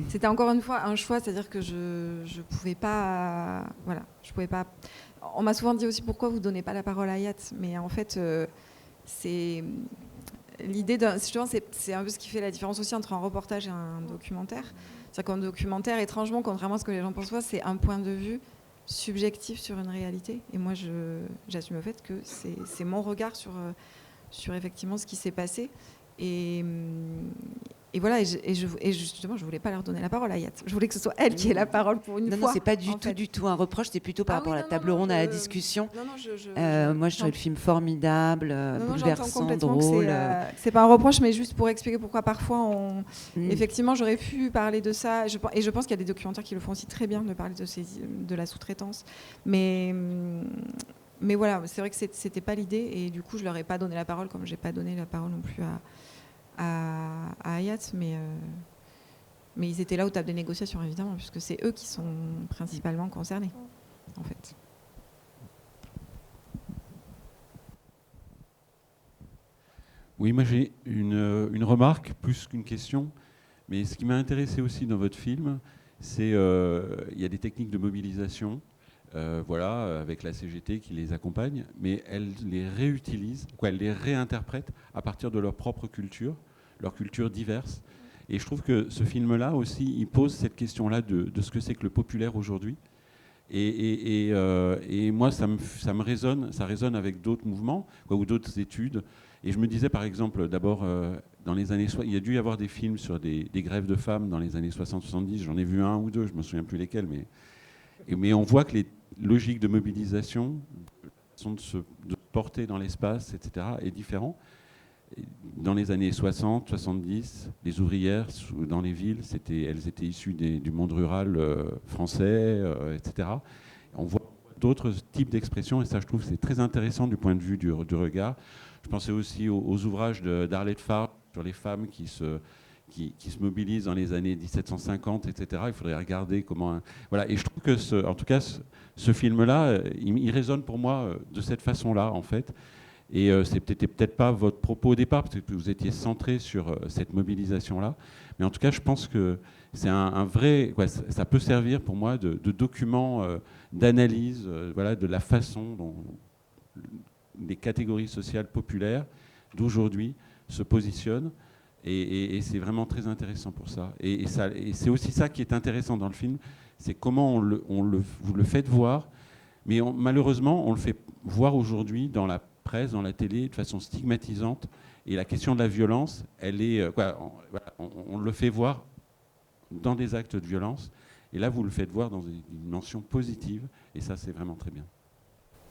c'était encore une fois un choix, c'est-à-dire que je pouvais pas, voilà, je pouvais pas. On m'a souvent dit aussi pourquoi vous donnez pas la parole à Hayat, mais en fait, c'est l'idée justement, c'est un peu ce qui fait la différence aussi entre un reportage et un documentaire. C'est-à-dire qu'un documentaire, étrangement, contrairement à ce que les gens pensent, c'est un point de vue subjectif sur une réalité. Et moi, j'assume le fait que c'est mon regard sur effectivement ce qui s'est passé. Et voilà, et justement, je voulais pas leur donner la parole à Hayat. Je voulais que ce soit elle qui ait la parole pour une fois. Non, c'est pas du tout un reproche, c'est plutôt par rapport à la table ronde, à la discussion. Moi, je trouve le film formidable, bouleversant, drôle. C'est pas un reproche, mais juste pour expliquer pourquoi parfois, effectivement, j'aurais pu parler de ça. Et je pense qu'il y a des documentaires qui le font aussi très bien, de parler de la sous-traitance. Mais voilà, c'est vrai que c'était pas l'idée, et du coup, je leur ai pas donné la parole, comme j'ai pas donné la parole non plus à Hayat, mais ils étaient là aux tables des négociations, évidemment, puisque c'est eux qui sont principalement concernés, en fait. Oui, moi j'ai une remarque plus qu'une question, mais ce qui m'a intéressé aussi dans votre film, c'est il y a des techniques de mobilisation, voilà, avec la CGT qui les accompagne, mais elles les réutilisent, elles les réinterprètent à partir de leur propre culture, leur culture diverse. Et je trouve que ce film-là aussi, il pose cette question-là de ce que c'est que le populaire aujourd'hui. Et moi, ça résonne avec d'autres mouvements ou d'autres études. Et je me disais, par exemple, d'abord, dans les années 60, il y a dû y avoir des films sur des grèves de femmes dans les années 60-70. J'en ai vu un ou deux, je ne me souviens plus lesquels, mais on voit que les logiques de mobilisation, de se porter dans l'espace, etc., est différent. Dans les années 60, 70, les ouvrières dans les villes, elles étaient issues du monde rural français, etc. On voit d'autres types d'expressions, et ça, je trouve, c'est très intéressant du point de vue du regard. Je pensais aussi aux ouvrages d'Arlette Farge sur les femmes qui se mobilisent dans les années 1750, etc. Il faudrait regarder comment... Voilà. Et je trouve que, en tout cas, ce film-là, il résonne pour moi de cette façon-là, en fait. Et c'était peut-être pas votre propos au départ, parce que vous étiez centré sur cette mobilisation-là. Mais en tout cas, je pense que c'est un vrai... ça peut servir pour moi de document d'analyse voilà, de la façon dont les catégories sociales populaires d'aujourd'hui se positionnent. Et c'est vraiment très intéressant pour ça. Et c'est aussi ça qui est intéressant dans le film, c'est comment vous le faites voir, mais malheureusement, on le fait voir aujourd'hui dans la presse, dans la télé, de façon stigmatisante. Et la question de la violence, elle est, on le fait voir dans des actes de violence. Et là, vous le faites voir dans une dimension positive. Et ça, c'est vraiment très bien.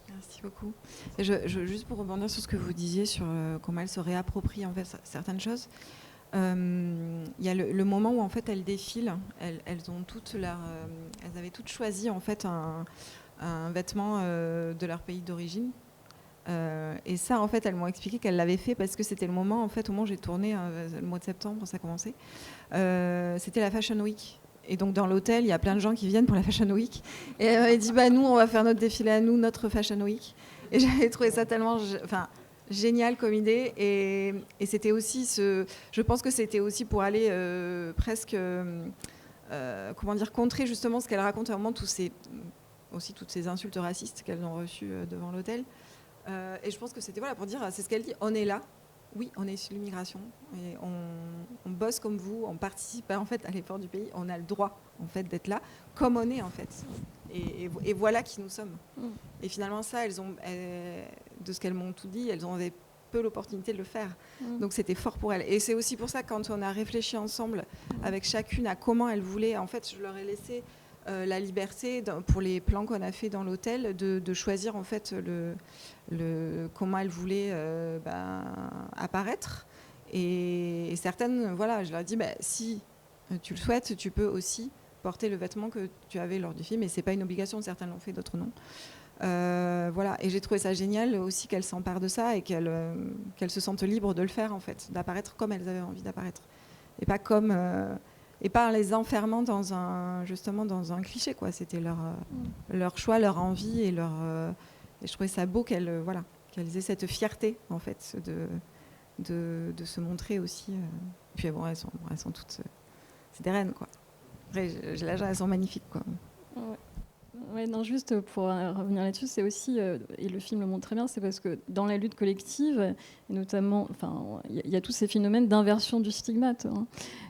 Merci beaucoup. Et juste pour rebondir sur ce que vous disiez, sur comment elles se réapproprient en fait, certaines choses, il y a le moment où en fait, elles défilent. Elles avaient toutes choisi en fait, un vêtement de leur pays d'origine. Et ça, en fait, elles m'ont expliqué qu'elles l'avaient fait parce que c'était le moment, en fait, au moment où j'ai tourné, le mois de septembre, ça a commencé. C'était la Fashion Week. Et donc, dans l'hôtel, il y a plein de gens qui viennent pour la Fashion Week. Et elle m'avait dit, nous, on va faire notre défilé à nous, notre Fashion Week. Et j'avais trouvé ça tellement génial comme idée. Et c'était aussi je pense que c'était aussi pour aller presque, contrer justement ce qu'elle raconte à un moment, toutes ces insultes racistes qu'elles ont reçues devant l'hôtel. Et je pense que c'était pour dire, c'est ce qu'elle dit, on est là, oui, on est issu de l'immigration, et on bosse comme vous, on participe en fait à l'effort du pays, on a le droit en fait d'être là, comme on est en fait. Et voilà qui nous sommes. Et finalement ça, de ce qu'elles m'ont tout dit, elles avaient peu l'opportunité de le faire. Donc c'était fort pour elles. Et c'est aussi pour ça, quand on a réfléchi ensemble avec chacune à comment elles voulaient, en fait, je leur ai laissé la liberté pour les plans qu'on a fait dans l'hôtel de choisir en fait comment elles voulaient apparaître. Et certaines, voilà, je leur ai dit, si tu le souhaites, tu peux aussi porter le vêtement que tu avais lors du film. Et c'est pas une obligation, certaines l'ont fait, d'autres non. Voilà. Et j'ai trouvé ça génial aussi qu'elles s'emparent de ça et qu'elles se sentent libres de le faire en fait, d'apparaître comme elles avaient envie d'apparaître, et pas comme et pas en les enfermant dans un cliché quoi. C'était leur choix, leur envie et et je trouvais ça beau qu'elles aient cette fierté en fait de se montrer aussi. Et puis bon, elles sont toutes c'est des reines quoi. Après, elles sont magnifiques quoi. Ouais. Ouais, non, juste pour revenir là-dessus, c'est aussi, et le film le montre très bien, c'est parce que dans la lutte collective, et notamment, il y a tous ces phénomènes d'inversion du stigmate. Hein.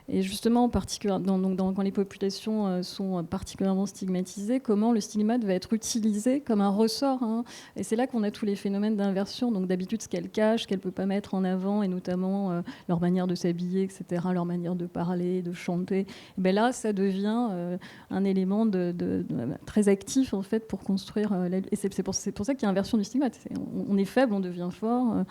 Et justement, quand les populations sont particulièrement stigmatisées, comment le stigmate va être utilisé comme un ressort. Hein. Et c'est là qu'on a tous les phénomènes d'inversion. Donc d'habitude, ce qu'elles cachent, ce qu'elles ne peuvent pas mettre en avant, et notamment leur manière de s'habiller, etc., leur manière de parler, de chanter, et bien là, ça devient un élément très actif en fait pour construire et c'est pour ça qu'il y a inversion du stigmate. On est faible, on devient fort,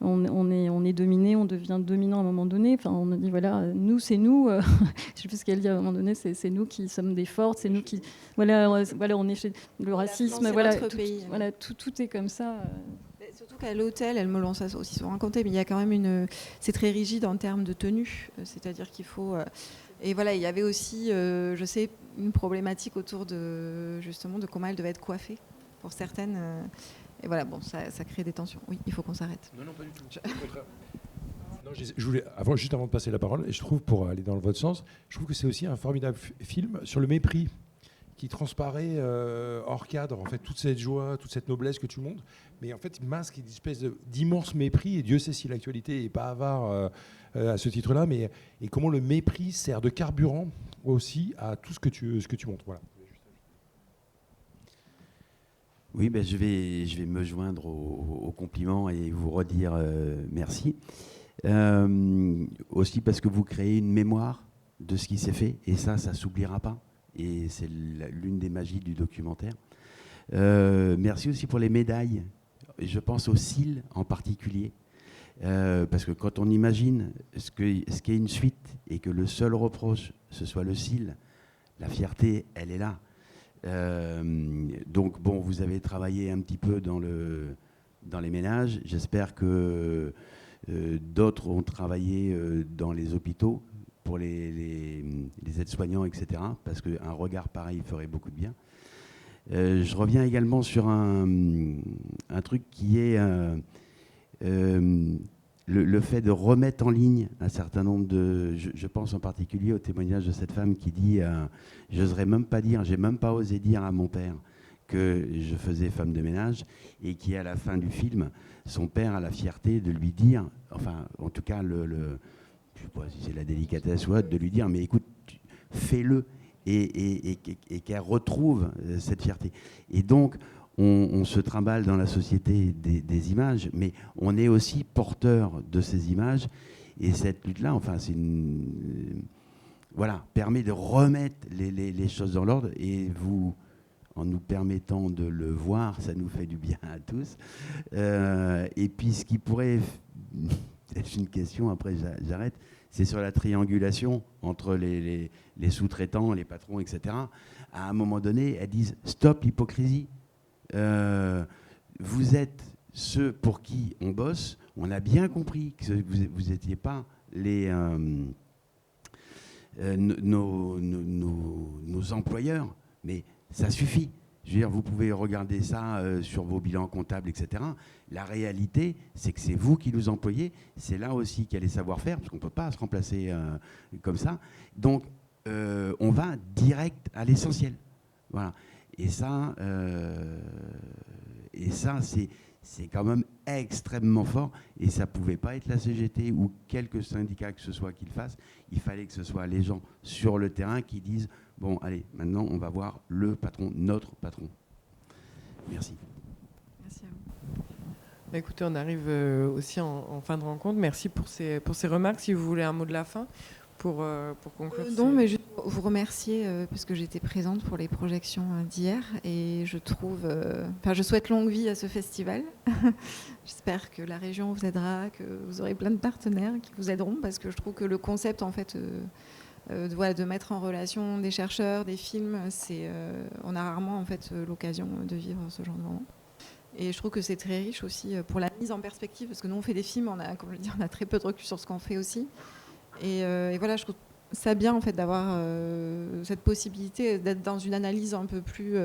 on est dominé, on devient dominant à un moment donné. Enfin, on dit voilà, nous c'est nous. Je sais plus ce qu'elle dit à un moment donné. C'est nous qui sommes des fortes, c'est nous qui voilà on est chez le racisme. Voilà, tout est comme ça. Surtout qu'à l'hôtel, elles me l'ont aussi souvent raconté, mais il y a quand même c'est très rigide en termes de tenue, c'est-à-dire qu'il faut. Et voilà, il y avait aussi, je sais, une problématique autour de comment elles devaient être coiffées pour certaines. Et voilà, bon, ça crée des tensions. Oui, il faut qu'on s'arrête. Non, pas du tout. Au contraire. Non, je voulais, juste avant de passer la parole, et je trouve, pour aller dans votre sens, je trouve que c'est aussi un formidable film sur le mépris qui transparaît hors cadre, en fait, toute cette joie, toute cette noblesse que tu montres, mais en fait, il masque une espèce d'immense mépris, et Dieu sait si l'actualité n'est pas avare à ce titre-là, et comment le mépris sert de carburant aussi à tout ce que tu montres. Voilà. Oui, je vais me joindre aux compliments et vous redire merci. Aussi parce que vous créez une mémoire de ce qui s'est fait, et ça s'oubliera pas. Et c'est l'une des magies du documentaire. Merci aussi pour les médailles. Je pense aux cils en particulier. Parce que quand on imagine ce qu'est une suite et que le seul reproche, ce soit le cil, la fierté, elle est là. Donc, bon, vous avez travaillé un petit peu dans les ménages. J'espère que d'autres ont travaillé dans les hôpitaux pour les aides-soignants, etc. Parce qu'un regard pareil ferait beaucoup de bien. Je reviens également sur un truc qui est le fait de remettre en ligne un certain nombre de... Je pense en particulier au témoignage de cette femme qui dit « j'oserais même pas dire, j'ai même pas osé dire à mon père que je faisais femme de ménage » et qui, à la fin du film, son père a la fierté de lui dire, enfin, en tout cas, je sais pas si c'est la délicatesse ou autre, de lui dire « mais écoute, fais-le » et qu'elle retrouve cette fierté. Et donc, on se trimballe dans la société des images, mais on est aussi porteur de ces images. Et cette lutte-là, enfin, permet de remettre les choses dans l'ordre. Et vous, en nous permettant de le voir, ça nous fait du bien à tous. Et puis, ce qui pourrait... C'est une question, après j'arrête. C'est sur la triangulation entre les sous-traitants, les patrons, etc. À un moment donné, elles disent « stop l'hypocrisie ». Vous êtes ceux pour qui on bosse. On a bien compris que vous n'étiez pas nos employeurs, mais ça suffit. Je veux dire, vous pouvez regarder ça sur vos bilans comptables, etc. La réalité, c'est que c'est vous qui nous employez. C'est là aussi qu'il y a les savoir-faire, parce qu'on ne peut pas se remplacer comme ça. Donc, on va direct à l'essentiel. Voilà. Et ça, c'est quand même extrêmement fort. Et ça ne pouvait pas être la CGT ou quelques syndicats que ce soit qui le fassent. Il fallait que ce soit les gens sur le terrain qui disent « Bon, allez, maintenant, on va voir le patron, notre patron. » Merci. Merci à vous. Écoutez, on arrive aussi en fin de rencontre. Merci pour ces remarques. Si vous voulez un mot de la fin pour conclure. Non, mais je vous remercier parce que j'étais présente pour les projections d'hier et je trouve, je souhaite longue vie à ce festival. J'espère que la région vous aidera, que vous aurez plein de partenaires qui vous aideront parce que je trouve que le concept en fait de mettre en relation des chercheurs, des films, on a rarement en fait l'occasion de vivre ce genre de moment. Et je trouve que c'est très riche aussi pour la mise en perspective parce que nous on fait des films, comme je le dis, on a très peu de recul sur ce qu'on fait aussi. Et voilà, je trouve ça bien en fait d'avoir cette possibilité d'être dans une analyse un peu plus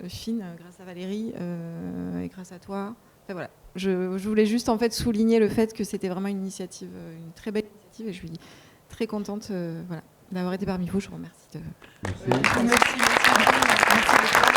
fine grâce à Valérie et grâce à toi. Enfin, voilà, je voulais juste en fait souligner le fait que c'était vraiment une initiative, une très belle initiative, et je suis très contente d'avoir été parmi vous. Je vous remercie. Merci. Merci beaucoup.